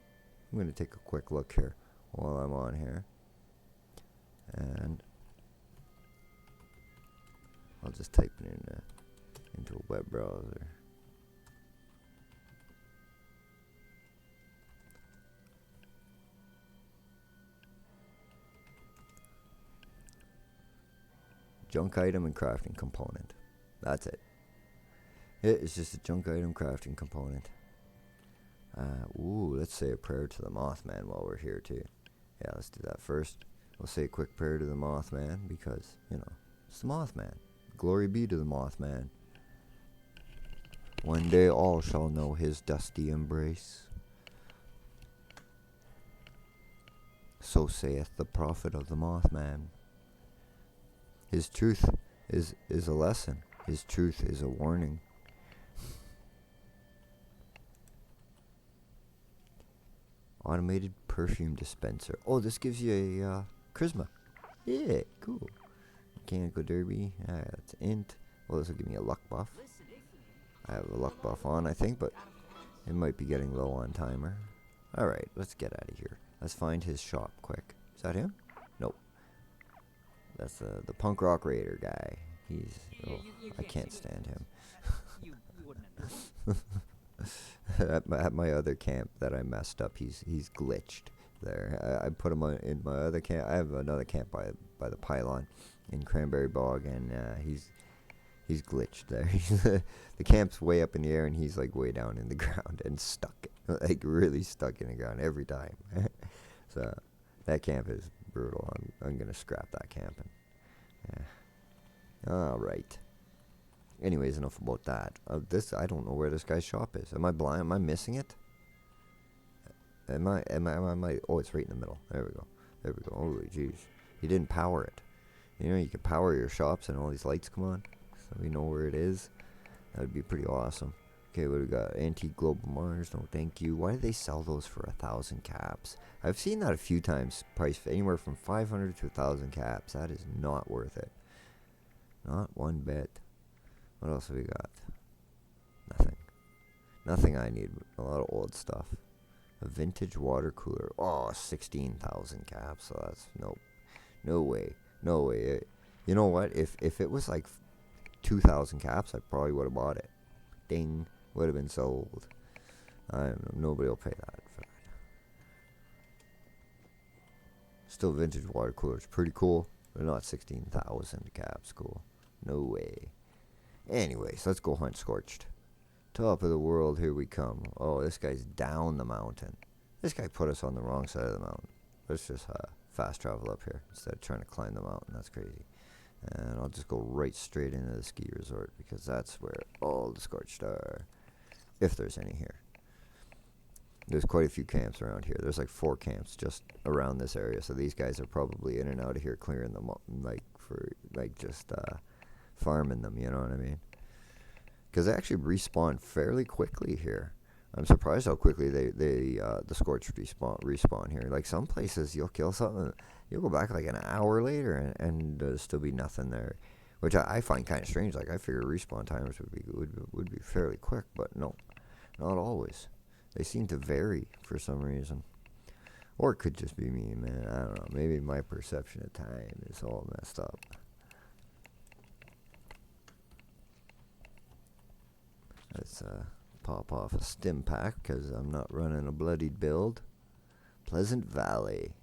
I'm going to take a quick look here while I'm on here, and I'll just type it into a web browser. Junk item and crafting component. That's it. It is just a junk item crafting component. Let's say a prayer to the Mothman while we're here too. Yeah, let's do that first. We'll say a quick prayer to the Mothman because, it's the Mothman. Glory be to the Mothman. One day all shall know his dusty embrace. So saith the prophet of the Mothman. His truth is a lesson. His truth is a warning. Automated perfume dispenser. Oh, this gives you a charisma. Yeah, cool. Mechanical derby. That's int. Well, this will give me a luck buff. I have a luck buff on, I think, but it might be getting low on timer. Alright, let's get out of here. Let's find his shop quick. Is that him? Nope. That's the punk rock raider guy. I can't stand him. At my other camp that I messed up, he's glitched there. I put him in my other camp. I have another camp by the pylon in Cranberry Bog, and he's glitched there. The camp's way up in the air, and he's like way down in the ground and stuck, like really stuck in the ground every time. So that camp is brutal. I'm gonna scrap that camp. All right. Anyways, enough about that. I don't know where this guy's shop is. Am I blind? Am I missing it? Am I? Oh, it's right in the middle. There we go. Holy jeez. He didn't power it. You can power your shops and all these lights come on, so we know where it is. That would be pretty awesome. Okay, what do we got? Antique Global Mars. No, thank you. Why do they sell those for 1,000 caps? I've seen that a few times. Price anywhere from 500 to 1,000 caps. That is not worth it. Not one bit. What else have we got? Nothing I need. A lot of old stuff. A vintage water cooler. Oh, 16,000 caps. So that's nope. No way. You know what? If it was like 2,000 caps, I probably would have bought it. Ding. Would have been sold. I don't know. Nobody will pay that for that. Still, vintage water coolers. Pretty cool. They're not 16,000 caps. Cool. No way. Anyways, let's go hunt Scorched. Top of the world, here we come. Oh, this guy's down the mountain. This guy put us on the wrong side of the mountain. Let's just fast travel up here instead of trying to climb the mountain. That's crazy. And I'll just go right straight into the ski resort because that's where all the Scorched are. If there's any here. There's quite a few camps around here. There's like 4 camps just around this area. So these guys are probably in and out of here clearing them up, just farming them, you know what I mean? Because they actually respawn fairly quickly here. I'm surprised how quickly the Scorched respawn here. Like some places you'll kill something, you'll go back like an hour later and there'll still be nothing there, which I find kind of strange. Like I figure respawn timers would be fairly quick, but no, not always. They seem to vary for some reason, or it could just be me, man. I don't know. Maybe my perception of time is all messed up. Let's pop off a stim pack because I'm not running a bloodied build. Pleasant Valley.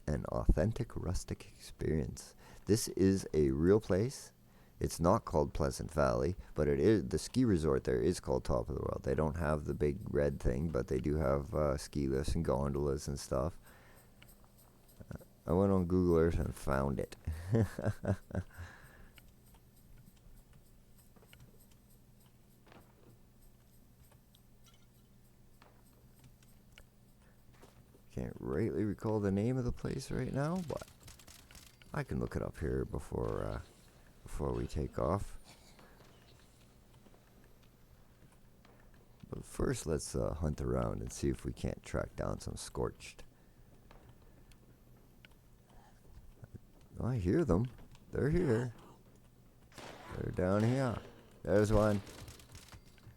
An authentic rustic experience. This is a real place. It's not called Pleasant Valley, but it is. The ski resort there is called Top of the World. They don't have the big red thing, but they do have ski lifts and gondolas and stuff. I went on Google Earth and found it. Can't rightly recall the name of the place right now, but I can look it up here before we take off. first let's hunt around and see if we can't track down some Scorched. Oh, I hear them. They're here. They're down here. There's one.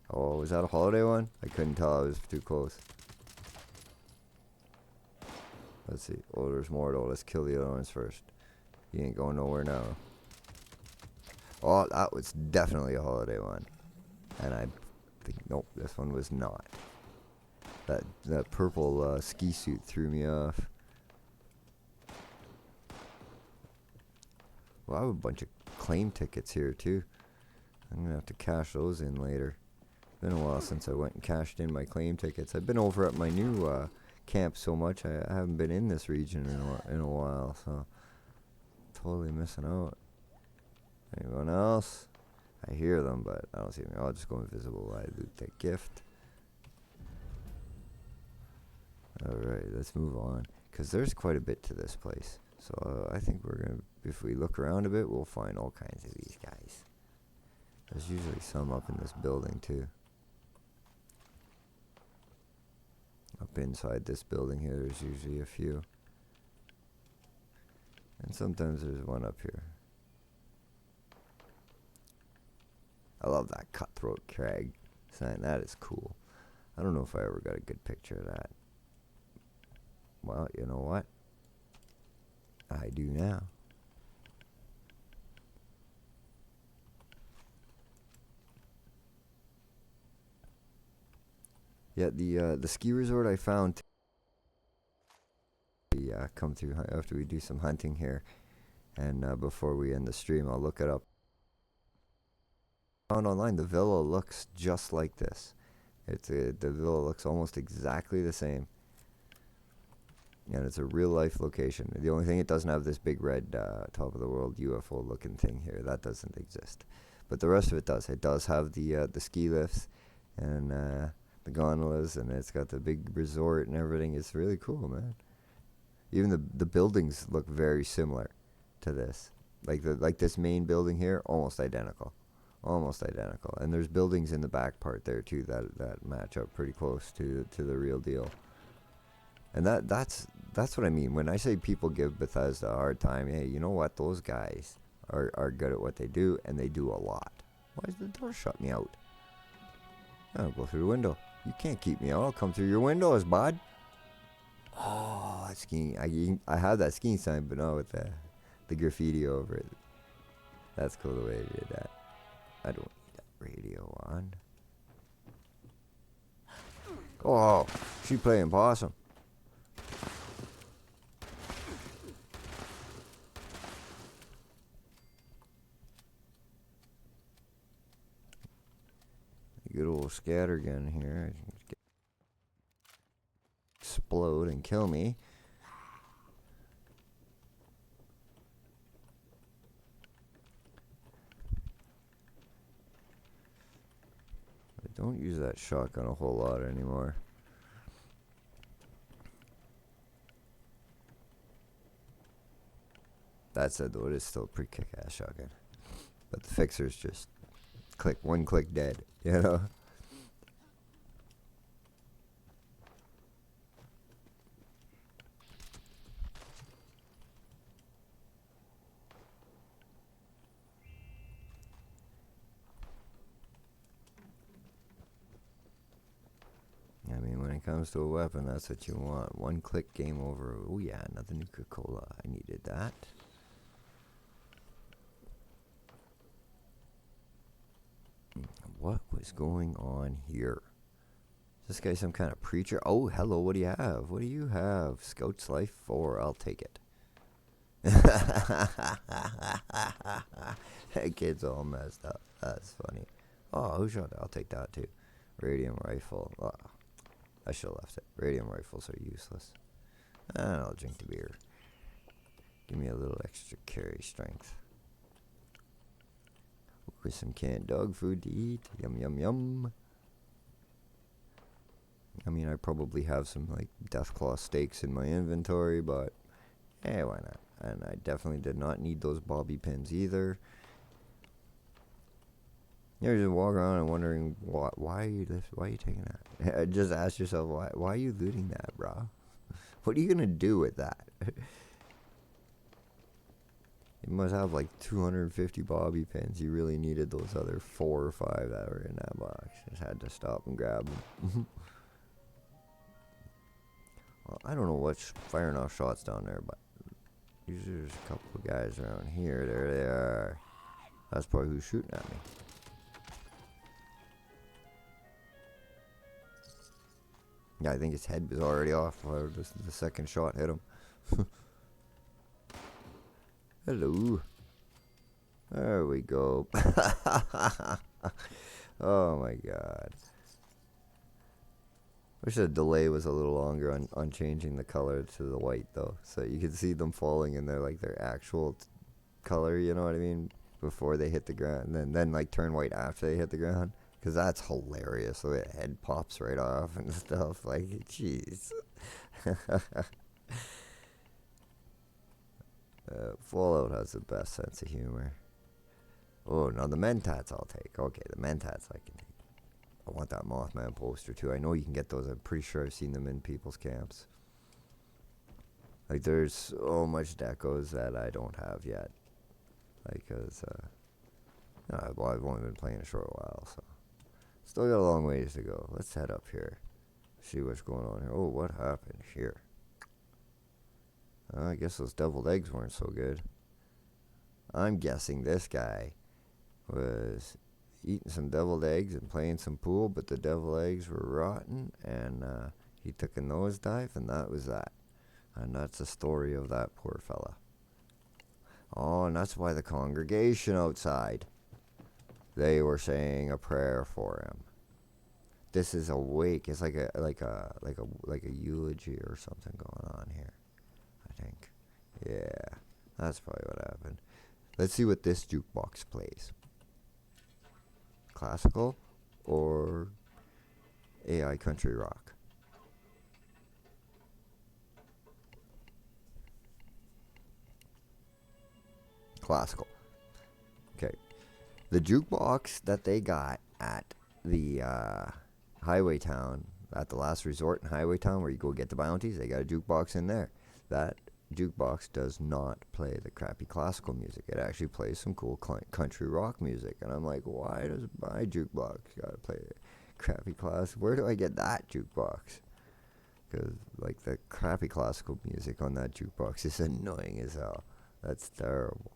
Oh, was that a holiday one? I couldn't tell. I was too close. Let's see. Oh, there's more though. Let's kill the other ones first. He ain't going nowhere now. Oh, that was definitely a holiday one. And I think, nope, this one was not. That purple ski suit threw me off. Well, I have a bunch of claim tickets here too. I'm going to have to cash those in later. It's been a while since I went and cashed in my claim tickets. I've been over at my new camp so much, I haven't been in this region in a while, so totally missing out. Anyone else? I hear them, but I don't see them. I'll just go invisible. I loot that gift. Alright, let's move on. Because there's quite a bit to this place. So I think we're going to, if we look around a bit, we'll find all kinds of these guys. There's usually some up in this building too. Up inside this building here, there's usually a few. And sometimes there's one up here. I love that cutthroat crag sign. That is cool. I don't know if I ever got a good picture of that. Well, you know what? I do now. Yeah, the ski resort I found. We come through after we do some hunting here, and before we end the stream, I'll look it up. Found online, the villa looks just like this. The villa looks almost exactly the same, and it's a real life location. The only thing, it doesn't have this big red top of the world UFO looking thing here. That doesn't exist, but the rest of it does. It does have the ski lifts and the gondolas, and it's got the big resort and everything. It's really cool, man. Even the buildings look very similar to this. Like this main building here, almost identical. Almost identical. And there's buildings in the back part there too that match up pretty close to the real deal. And that's what I mean when I say people give Bethesda a hard time. Hey, you know what? Those guys are good at what they do, and they do a lot. Why is the door shut me out? I'll go through the window. You can't keep me out. I'll come through your windows, bud. Oh, that skiing. I have that skiing sign, but not with the graffiti over it. That's cool the way they did that. I don't need that radio on. Oh, she playing possum. Good old scattergun here. Explode and kill me. I don't use that shotgun a whole lot anymore. That said, though, it is still a pretty kick-ass shotgun. But the fixer's just one click dead, you know? I mean, when it comes to a weapon, that's what you want. One click, game over. Oh yeah, another Nuka-Cola. I needed that. What was going on here? Is this guy some kind of preacher? Oh, hello, what do you have? What do you have? Scout's Life 4, I'll take it. That kid's all messed up. That's funny. Oh, who shot that? I'll take that too. Radium rifle. Oh, I should have left it. Radium rifles are useless. I'll drink the beer. Give me a little extra carry strength. With some canned dog food to eat. Yum, yum, yum. I mean, I probably have some, like, Deathclaw steaks in my inventory, but, hey, why not? And I definitely did not need those bobby pins either. You're just walking around and wondering why are you this? Why are you taking that? Just ask yourself why are you looting that, bro? What are you gonna do with that? You must have like 250 bobby pins. You really needed those other 4 or 5 that were in that box. Just had to stop and grab them. Well, I don't know what's firing off shots down there, but usually there's a couple of guys around here. There they are. That's probably who's shooting at me. Yeah, I think his head was already off. The second shot hit him. Hello. There we go. Oh my god. Wish the delay was a little longer on changing the color to the white though, so you could see them falling in their actual color. You know what I mean? Before they hit the ground, and then like turn white after they hit the ground. Cause that's hilarious. The head pops right off and stuff. Like, jeez. Fallout has the best sense of humor. Oh, now the Mentats I'll take. Okay, the Mentats I can take. I want that Mothman poster too. I know you can get those. I'm pretty sure I've seen them in people's camps. Like, there's so much decos that I don't have yet. Like, cause, well, I've only been playing a short while, so. Still got a long ways to go. Let's head up here. See what's going on here. Oh, what happened here? I guess those deviled eggs weren't so good. I'm guessing this guy was eating some deviled eggs and playing some pool, but the deviled eggs were rotten, and he took a nosedive, and that was that. And that's the story of that poor fella. Oh, and that's why the congregation outside, they were saying a prayer for him. This is a wake. It's like a eulogy or something going on here, I think. Yeah, that's probably what happened. Let's see what this jukebox plays. Classical or AI country rock? Classical. Okay. The jukebox that they got at the Highway Town, at the last resort in Highway Town where you go get the bounties, they got a jukebox in there. That jukebox does not play the crappy classical music. It actually plays some cool country rock music. And I'm like, why does my jukebox gotta play crappy class? Where do I get that jukebox? Because, like, the crappy classical music on that jukebox is annoying as hell. That's terrible.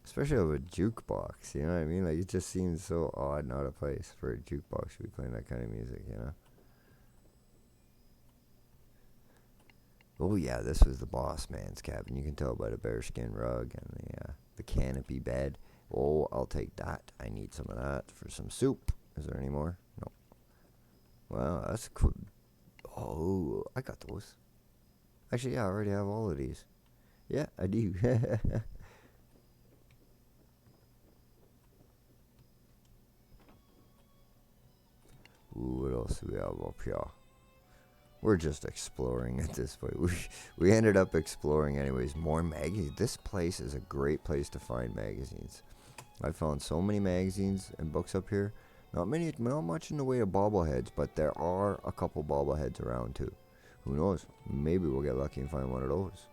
Especially of a jukebox, you know what I mean? Like, it just seems so odd, not a place for a jukebox to be playing that kind of music, you know? Oh yeah, this was the boss man's cabin. You can tell by the bearskin rug and the canopy bed. Oh, I'll take that. I need some of that for some soup. Is there any more? No. Wow, that's cool. Oh, I got those. Actually, yeah, I already have all of these. Yeah, I do. Ooh, what else do we have up here? We're just exploring at this point. We ended up exploring anyways. More magazines. This place is a great place to find magazines. I found so many magazines and books up here. Not much in the way of bobbleheads, but there are a couple bobbleheads around too. Who knows? Maybe we'll get lucky and find one of those.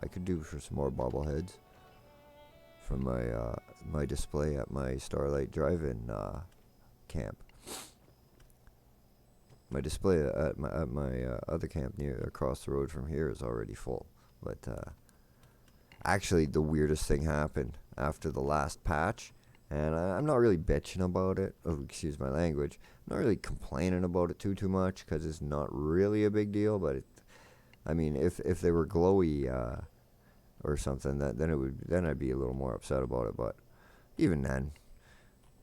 I could do for some more bobbleheads from my display at my Starlight Drive-In camp. My display at my other camp near across the road from here is already full. But actually, the weirdest thing happened after the last patch, and I'm not really bitching about it. Oh, excuse my language. I'm not really complaining about it too much because it's not really a big deal. But I mean, if they were glowy or something, then I'd be a little more upset about it. But even then,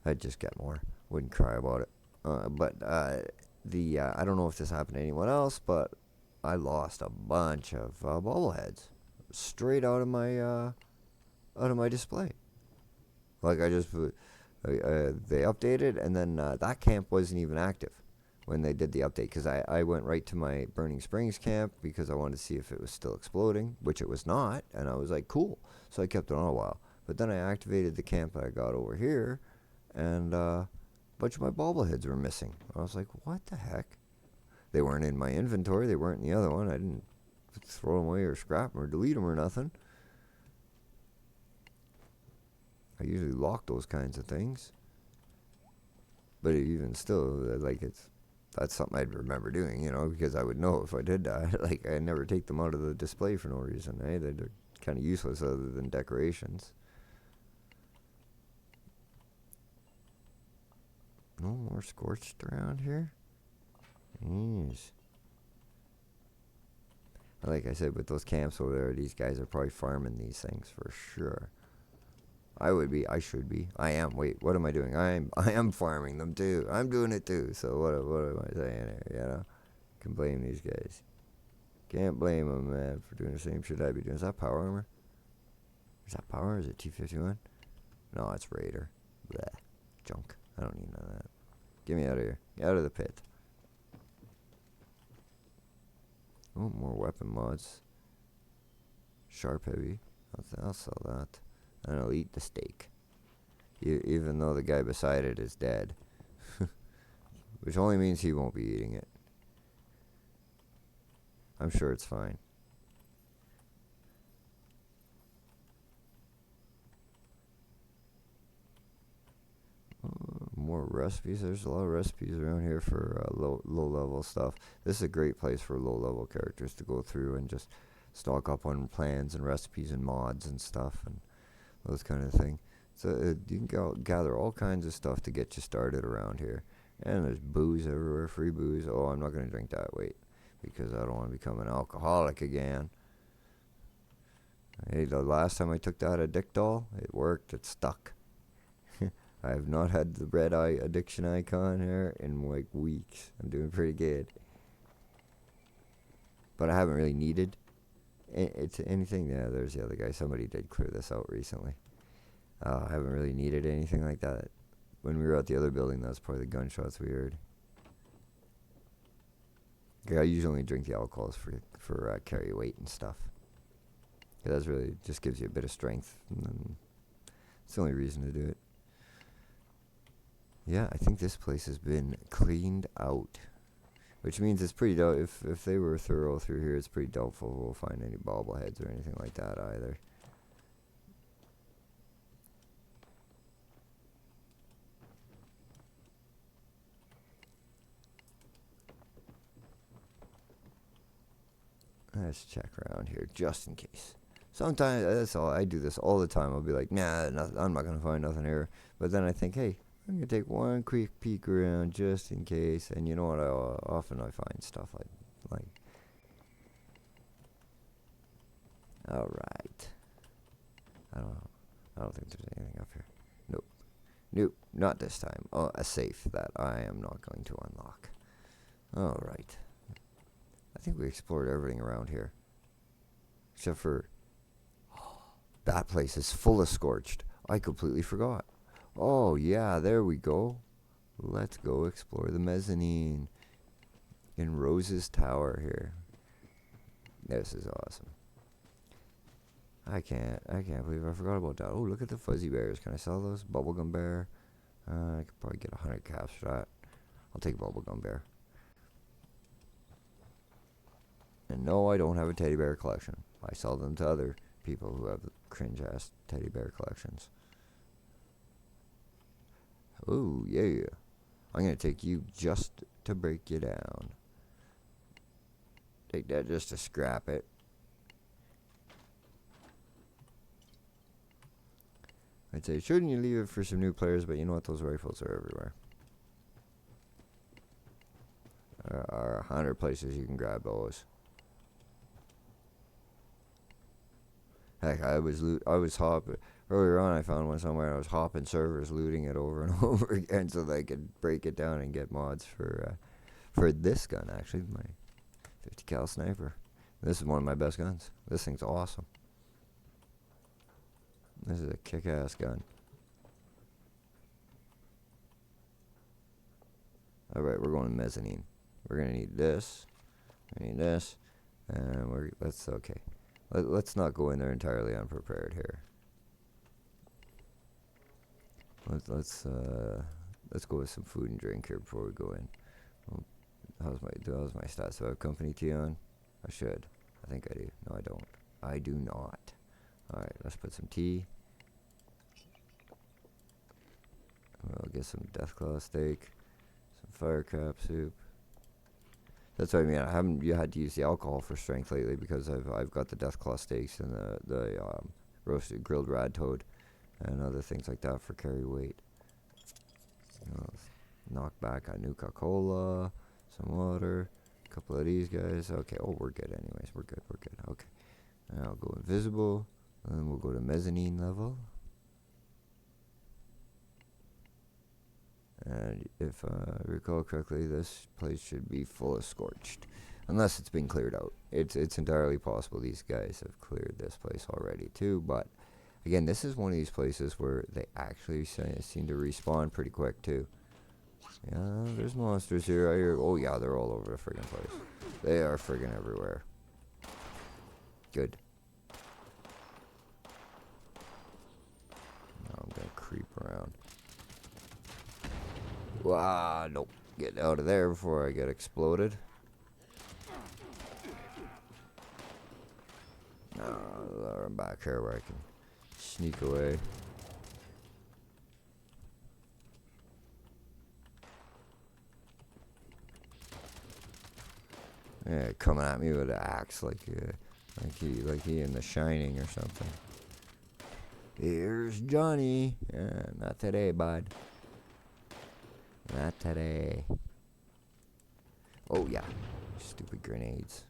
I'd just get more. Wouldn't cry about it. But I don't know if this happened to anyone else, but I lost a bunch of bobbleheads straight out of my display. Like, I just they updated, and then that camp wasn't even active when they did the update, because I went right to my Burning Springs camp because I wanted to see if it was still exploding, which it was not, and I was like, cool. So I kept it on a while. But then I activated the camp that I got over here, and a bunch of my bobbleheads were missing. I was like, what the heck? They weren't in my inventory. They weren't in the other one. I didn't throw them away or scrap them or delete them or nothing. I usually lock those kinds of things. But even still, that's something I'd remember doing, because I would know if I did that. Like, I'd never take them out of the display for no reason, eh? They're kind of useless other than decorations. No more Scorched around here? Jeez. Like I said, with those camps over there, these guys are probably farming these things for sure. I would be. I should be. I am. Wait, what am I doing? I am farming them too. I'm doing it too. So what am I saying here? Can blame these guys. Can't blame them, man, for doing the same shit I'd be doing. Is that power armor? Is that power? Is it T-51? No, it's Raider. Bleh. Junk. I don't need none of that. Get me out of here. Get out of the pit. Oh, more weapon mods. Sharp heavy. I'll sell that. And I'll eat the steak. Even though the guy beside it is dead. Which only means he won't be eating it. I'm sure it's fine. More recipes. There's a lot of recipes around here for low level stuff. This is a great place for low level characters to go through and just stock up on plans and recipes and mods and stuff and those kind of thing. So you can gather all kinds of stuff to get you started around here. And there's booze everywhere, free booze. Oh, I'm not going to drink that, because I don't want to become an alcoholic again. Hey, the last time I took that Addictol, it worked, it stuck. I have not had the red eye addiction icon here in like weeks. I'm doing pretty good. But I haven't really needed it's anything. Yeah, there's the other guy. Somebody did clear this out recently. I haven't really needed anything like that. When we were at the other building, that's probably the gunshots we heard. Yeah, I usually only drink the alcohols for carry weight and stuff. Yeah, that's really just gives you a bit of strength. And it's the only reason to do it. Yeah, I think this place has been cleaned out. Which means it's pretty if they were thorough through here, it's pretty doubtful we'll find any bobbleheads or anything like that either. Let's check around here just in case. Sometimes that's all I do this all the time. I'll be like, nah, I'm not gonna find nothing here. But then I think, hey, I'm gonna take one quick peek around just in case. And you know what? Often I find stuff like. All right. I don't think there's anything up here. Nope. Not this time. Oh, a safe that I am not going to unlock. All right. I think we explored everything around here. Except for... that place is full of Scorched. I completely forgot. Oh, yeah, there we go. Let's go explore the mezzanine. In Rose's Tower here. This is awesome. I can't believe I forgot about that. Oh, look at the fuzzy bears. Can I sell those? Bubblegum bear. I could probably get 100 caps for that. I'll take bubblegum bear. And no, I don't have a teddy bear collection. I sell them to other people who have cringe-ass teddy bear collections. Oh, yeah. I'm going to take you just to break you down. Take that just to scrap it. I'd say, shouldn't you leave it for some new players? But you know what? Those rifles are everywhere. There are 100 places you can grab those. Heck, earlier on I found one somewhere. I was hopping servers, looting it over and over again so that I could break it down and get mods for this gun, actually, my 50 cal sniper. This is one of my best guns. This thing's awesome. This is a kick-ass gun. Alright, we're going to mezzanine. We're going to need this. We need this. And let's not go in there entirely unprepared here. Let's go with some food and drink here before we go in. Well, how's my stats? Do I have company tea on? I should. I think I do. No, I don't. I do not. Alright, let's put some tea. I'll get some deathclaw steak, some fire crab soup. That's what I mean. I haven't had to use the alcohol for strength lately because I've got the deathclaw steaks and the roasted grilled rad toad and other things like that for carry weight. Knock back a Nuka Cola, some water, a couple of these guys. Okay, oh, we're good anyways. We're good. Okay. And I'll go invisible, and then we'll go to mezzanine level. And if I recall correctly, this place should be full of Scorched. Unless it's been cleared out. It's entirely possible these guys have cleared this place already too, but again, this is one of these places where they actually seem to respawn pretty quick too. Yeah, there's monsters here. I hear, oh yeah, they're all over the friggin' place. They are friggin' everywhere. Good. Now I'm gonna creep around. Wow, nope. Get out of there before I get exploded. I'm back here where I can sneak away. Yeah, coming at me with an axe like he in The Shining or something. Here's Johnny. Not today, bud. Not today. Oh yeah, stupid grenades.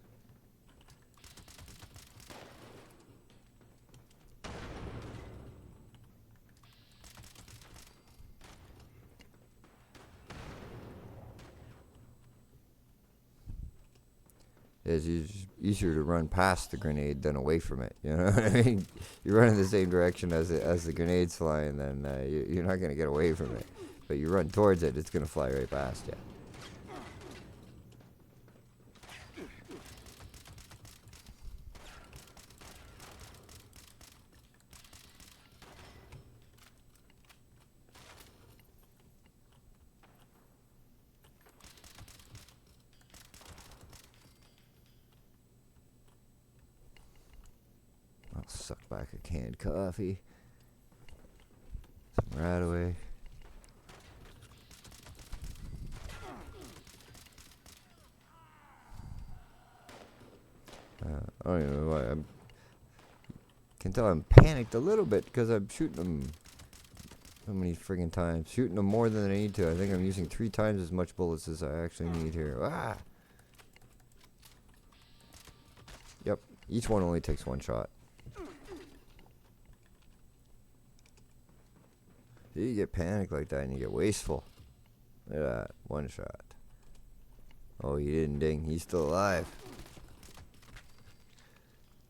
It's easier to run past the grenade than away from it. You know what I mean? You run in the same direction as the grenade's flying, then you're not gonna get away from it. But you run towards it, it's gonna fly right past you. I'll suck back a canned coffee. Some right away. I don't even know why. I can tell I'm panicked a little bit because I'm shooting them so many friggin' times. Shooting them more than I need to. I think I'm using 3 times as much bullets as I actually need here. Ah! Yep. Each one only takes 1 shot. You get panicked like that and you get wasteful. Look at that. 1 shot. Oh, he didn't ding. He's still alive.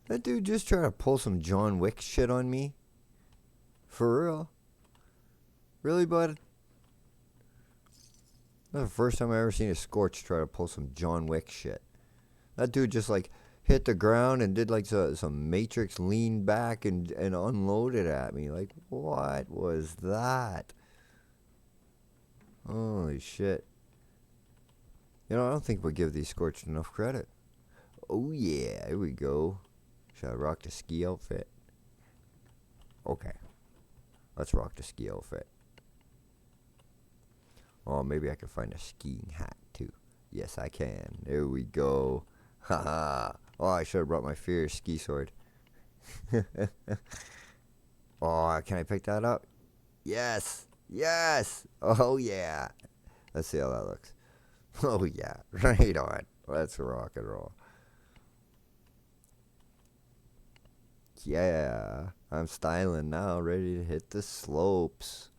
That dude just trying to pull some John Wick shit on me? For real? Really, bud? That's the first time I ever seen a Scorched try to pull some John Wick shit. That dude just like hit the ground and did like some Matrix lean back and unloaded at me. Like, what was that? Holy shit. You know, I don't think we give these Scorched enough credit. Oh yeah, here we go. Should I rock the ski outfit? Okay. Let's rock the ski outfit. Oh, maybe I can find a skiing hat too. Yes, I can. There we go. Haha. Oh, I should have brought my fierce ski sword. Oh, can I pick that up? Yes. Yes. Oh, yeah. Let's see how that looks. Oh, yeah. Right on. Let's rock and roll. Yeah, I'm styling now, ready to hit the slopes.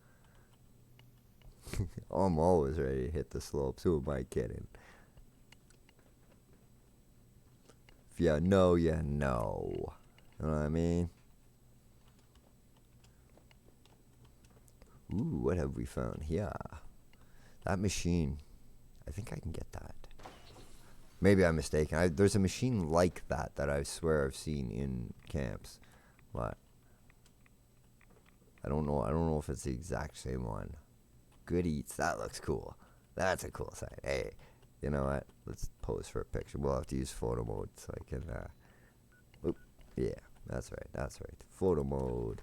I'm always ready to hit the slopes. Who am I kidding? If you know, you know. You know what I mean? Ooh, what have we found here? That machine. I think I can get that. Maybe I'm mistaken. There's a machine like that I swear I've seen in camps. What? I don't know if it's the exact same one. Good Eats. That looks cool. That's a cool sign. Hey, you know what? Let's pose for a picture. We'll have to use photo mode so I can, oop, yeah, that's right, that's right. Photo mode.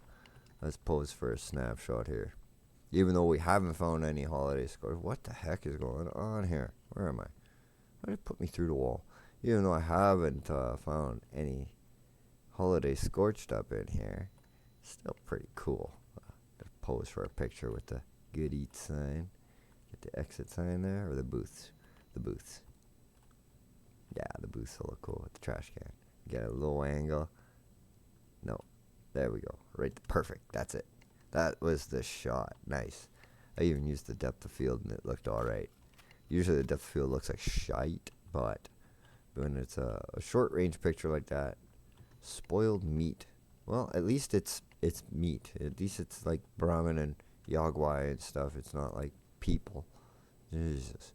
Let's pose for a snapshot here. Even though we haven't found any holiday scores. What the heck is going on here? Where am I? Why did it put me through the wall? Even though I haven't found any holiday scorched up in here, still pretty cool. Let's pose for a picture with the Good Eats sign. Get the exit sign there, or the booths? The booths. Yeah, the booths will look cool with the trash can. Get a low angle. No. There we go. Right. Perfect. That's it. That was the shot. Nice. I even used the depth of field and it looked alright. Usually the depth of field looks like shite, but when it's a short range picture like that, spoiled meat. Well, at least it's meat. At least it's like Brahmin and Yagwai and stuff. It's not like people. Jesus.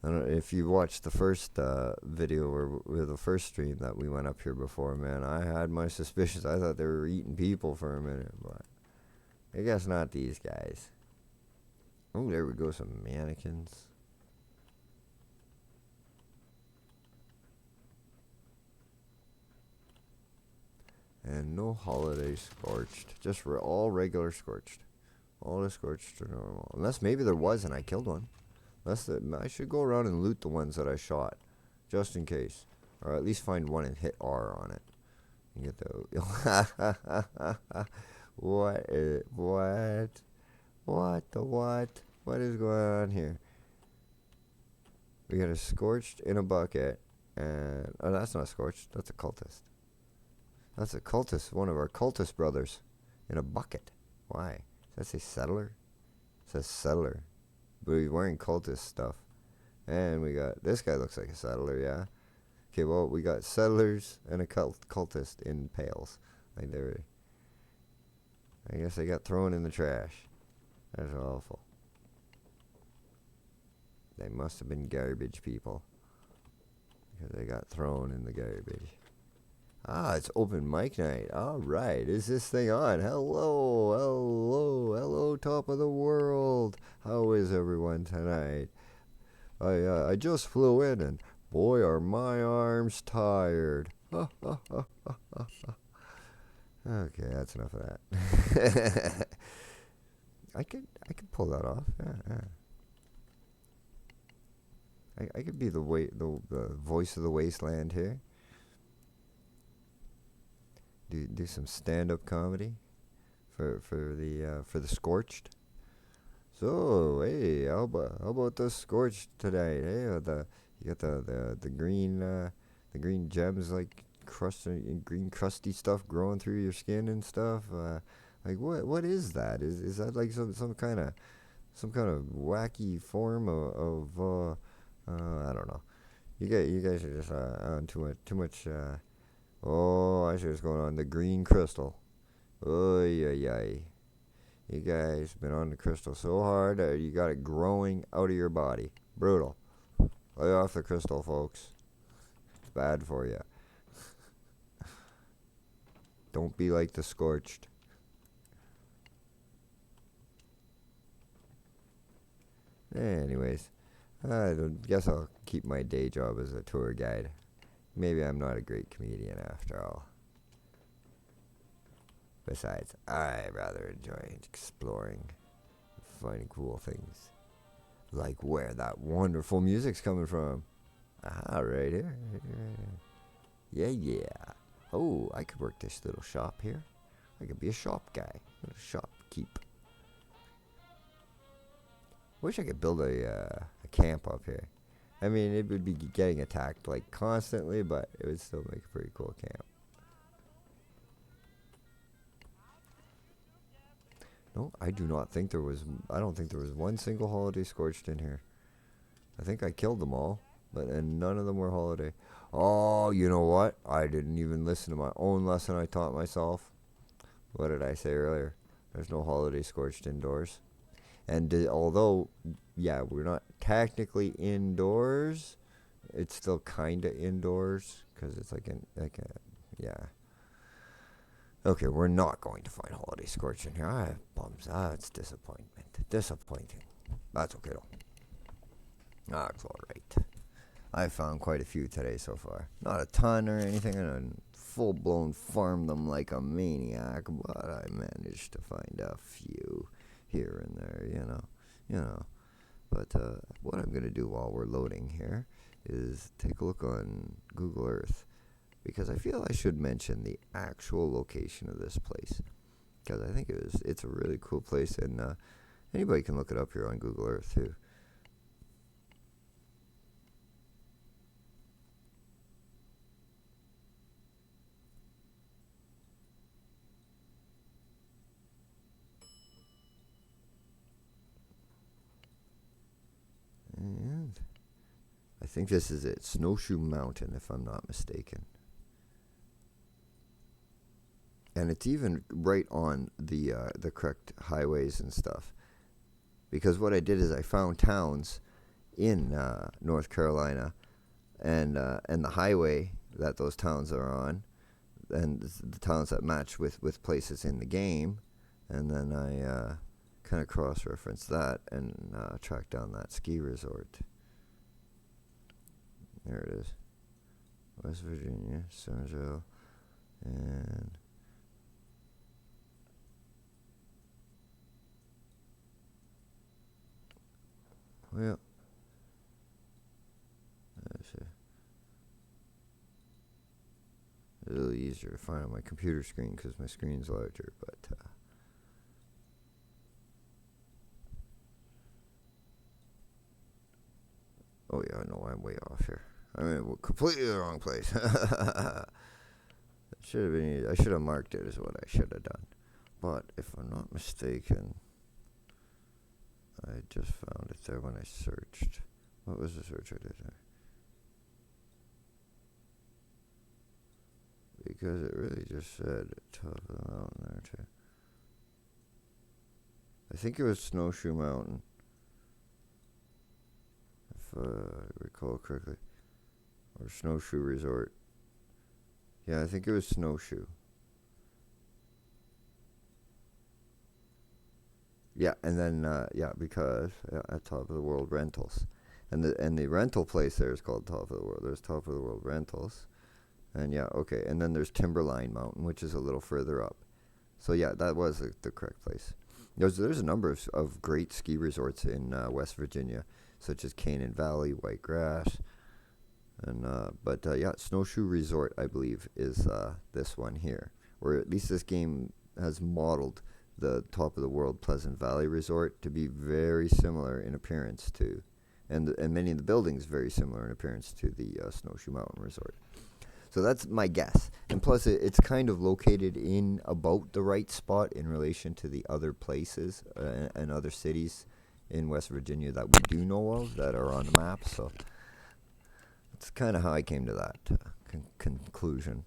I don't know if you watched the first video or the first stream that we went up here before, man. I had my suspicions. I thought they were eating people for a minute, but I guess not these guys. Oh, there we go, some mannequins. And no holiday scorched. Just all regular scorched. All the scorched are normal. Unless maybe there was and I killed one. I should go around and loot the ones that I shot, just in case, or at least find one and hit R on it. You get the what is going on here? We got a scorched in a bucket, and oh, that's not scorched. That's a cultist. That's a cultist. One of our cultist brothers in a bucket. Why? Does that say settler? It says settler. But he's wearing cultist stuff. And we got, this guy looks like a settler, yeah. Okay, well, we got settlers and a cultist in pails. Like they're, I guess they got thrown in the trash. That's awful. They must have been garbage people. Because they got thrown in the garbage. Ah, it's open mic night. All right. Is this thing on? Hello, hello, hello, top of the world. How is everyone tonight? I just flew in and boy, are my arms tired. Okay, that's enough of that. I could pull that off. Yeah. I could be the voice of the wasteland here. Do some stand-up comedy for the Scorched. So hey, how about the Scorched today? Hey, you got the green gems like green crusty stuff growing through your skin and stuff. Like what is that? Is that like some kind of wacky form of I don't know. You guys are just on too much. Oh, I see what's going on. The green crystal. Oh, yeah. You guys been on the crystal so hard that you got it growing out of your body. Brutal. Lay off the crystal, folks. It's bad for you. Don't be like the Scorched. Anyways, I guess I'll keep my day job as a tour guide. Maybe I'm not a great comedian after all. Besides, I rather enjoy exploring, finding cool things. Like where that wonderful music's coming from. Ah, right here. Yeah. Oh, I could work this little shop here. I could be a shop guy. A shopkeep. Wish I could build a camp up here. I mean, it would be getting attacked like constantly, but it would still make a pretty cool camp. No, I don't think there was one single holiday scorched in here. I think I killed them all, and none of them were holiday. Oh, you know what? I didn't even listen to my own lesson I taught myself. What did I say earlier? There's no holiday scorched indoors. And although, yeah, we're not technically indoors, it's still kind of indoors because it's yeah. Okay, we're not going to find holiday scorch in here. I have bums. It's disappointment. Disappointing. That's okay though. That's alright. I found quite a few today so far. Not a ton or anything. I didn't full blown farm them like a maniac, but I managed to find a few here and there, You know. But what I'm going to do while we're loading here is take a look on Google Earth, because I feel I should mention the actual location of this place, because I think it's a really cool place, and anybody can look it up here on Google Earth too. And I think this is it, Snowshoe Mountain, if I'm not mistaken. And it's even right on the correct highways and stuff. Because what I did is I found towns in North Carolina, and the highway that those towns are on, and the towns that match with places in the game, and then I kind of cross-referenced that and tracked down that ski resort. There it is. West Virginia, Somerville, and well, that's a little easier to find on my computer screen because my screen's larger, but oh yeah, no, I'm way off here. I'm in completely the wrong place. Should have been. I should have marked it as what I should have done. But if I'm not mistaken, I just found it there when I searched. What was the search I did there? Because it really just said top of the mountain there too. I think it was Snowshoe Mountain, if I recall correctly, or Snowshoe Resort. Yeah, I think it was Snowshoe. Yeah, and then because at Top of the World Rentals, and the rental place there is called Top of the World. There's Top of the World Rentals, and yeah, okay, and then there's Timberline Mountain, which is a little further up. So yeah, that was the correct place. There's a number of great ski resorts in West Virginia, such as Canaan Valley, White Grass, and but yeah, Snowshoe Resort, I believe, is this one here, or at least this game has modeled the Top of the World Pleasant Valley Resort to be very similar in appearance to, and many of the buildings very similar in appearance to the Snowshoe Mountain Resort. So that's my guess. And plus, it's kind of located in about the right spot in relation to the other places and other cities in West Virginia that we do know of that are on the map. So that's kind of how I came to that conclusion.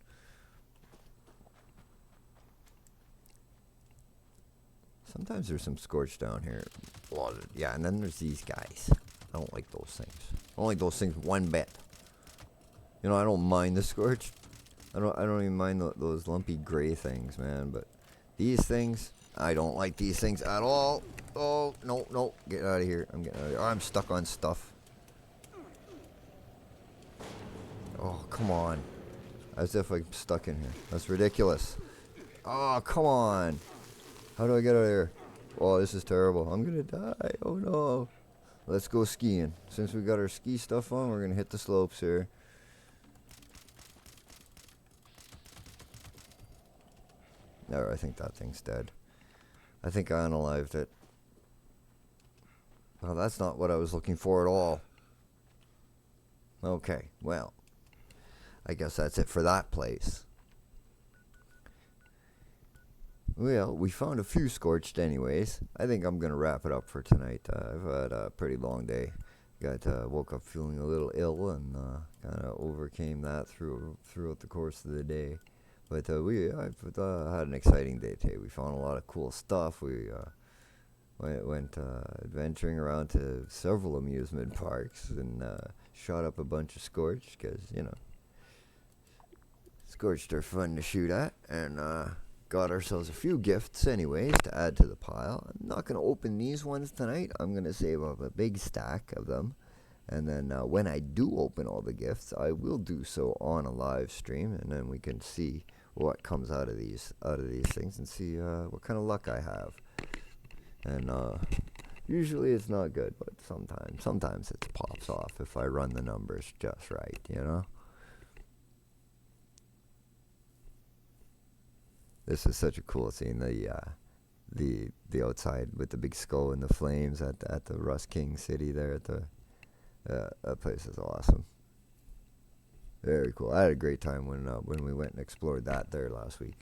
Sometimes there's some Scorched down here. Yeah, and then there's these guys. I don't like those things. I don't like those things one bit. You know, I don't mind the Scorched. I don't even mind those lumpy gray things, man. But these things, I don't like these things at all. Oh, no. Get out of here. I'm getting out of here. Oh, I'm stuck on stuff. Oh, come on. As if I'm stuck in here. That's ridiculous. Oh, come on. How do I get out of here? Oh, this is terrible. I'm going to die. Oh, no. Let's go skiing. Since we got our ski stuff on, we're going to hit the slopes here. No, I think that thing's dead. I think I unalived it. Well, that's not what I was looking for at all. Okay, well, I guess that's it for that place. Well, we found a few Scorched anyways. I think I'm going to wrap it up for tonight. I've had a pretty long day. Woke up feeling a little ill and kind of overcame that throughout the course of the day. But I've had an exciting day today. We found a lot of cool stuff. We went adventuring around to several amusement parks and shot up a bunch of Scorched because, Scorched are fun to shoot at, and got ourselves a few gifts anyways to add to the pile. I'm not going to open these ones tonight. I'm going to save up a big stack of them. And then when I do open all the gifts, I will do so on a live stream, and then we can see what comes out of these things and see what kind of luck I have. And usually it's not good, but sometimes it pops off if I run the numbers just right, you know. This is such a cool scene. The outside with the big skull and the flames at the Rust King city there at the. That place is awesome. Very cool. I had a great time when we went and explored that there last week.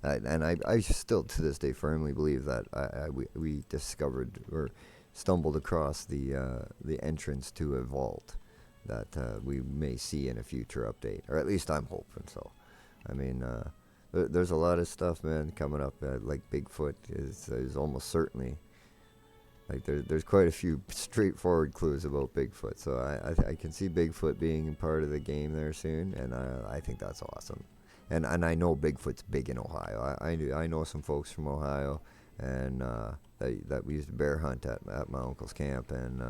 I still to this day firmly believe that we discovered or stumbled across the entrance to a vault that we may see in a future update, or at least I'm hoping so. I mean, there's a lot of stuff, man, coming up. Like Bigfoot is almost certainly. Like there's quite a few straightforward clues about Bigfoot, so I can see Bigfoot being part of the game there soon, and I think that's awesome. And I know Bigfoot's big in Ohio. I know some folks from Ohio, and that we used to bear hunt at my uncle's camp, and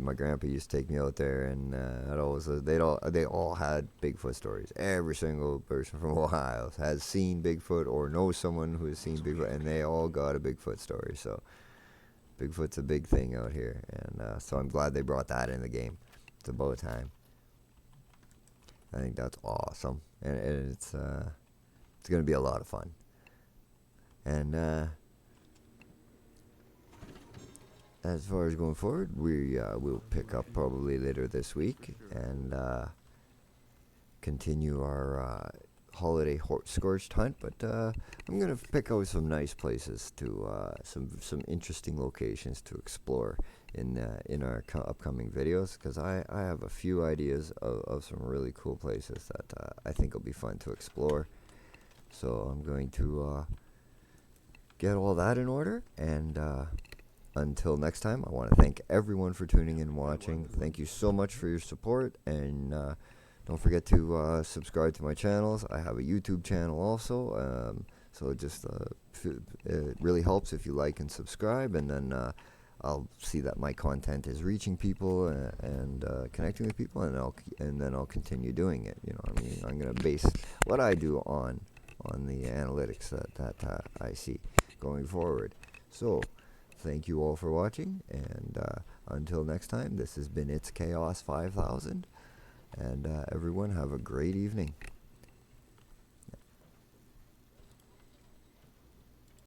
my grandpa used to take me out there, and they all had Bigfoot stories. Every single person from Ohio has seen Bigfoot or knows someone who has seen Bigfoot, and they all got a Bigfoot story. So Bigfoot's a big thing out here, and so I'm glad they brought that in the game. It's about time. I think that's awesome, and it's going to be a lot of fun. And as far as going forward, we'll pick up probably later this week and continue our holiday Scorched hunt. But I'm gonna pick out some nice places to some interesting locations to explore in our upcoming videos, because I have a few ideas of some really cool places that I think will be fun to explore. So I'm going to get all that in order, and until next time, I want to thank everyone for tuning in and watching. Thank you so much for your support, and don't forget to subscribe to my channels. I have a YouTube channel also, so just it really helps if you like and subscribe, and then I'll see that my content is reaching people and connecting with people, and then I'll continue doing it. You know, I mean, I'm gonna base what I do on the analytics that I see going forward. So. Thank you all for watching, and until next time, this has been It's Chaos 5000, and everyone have a great evening.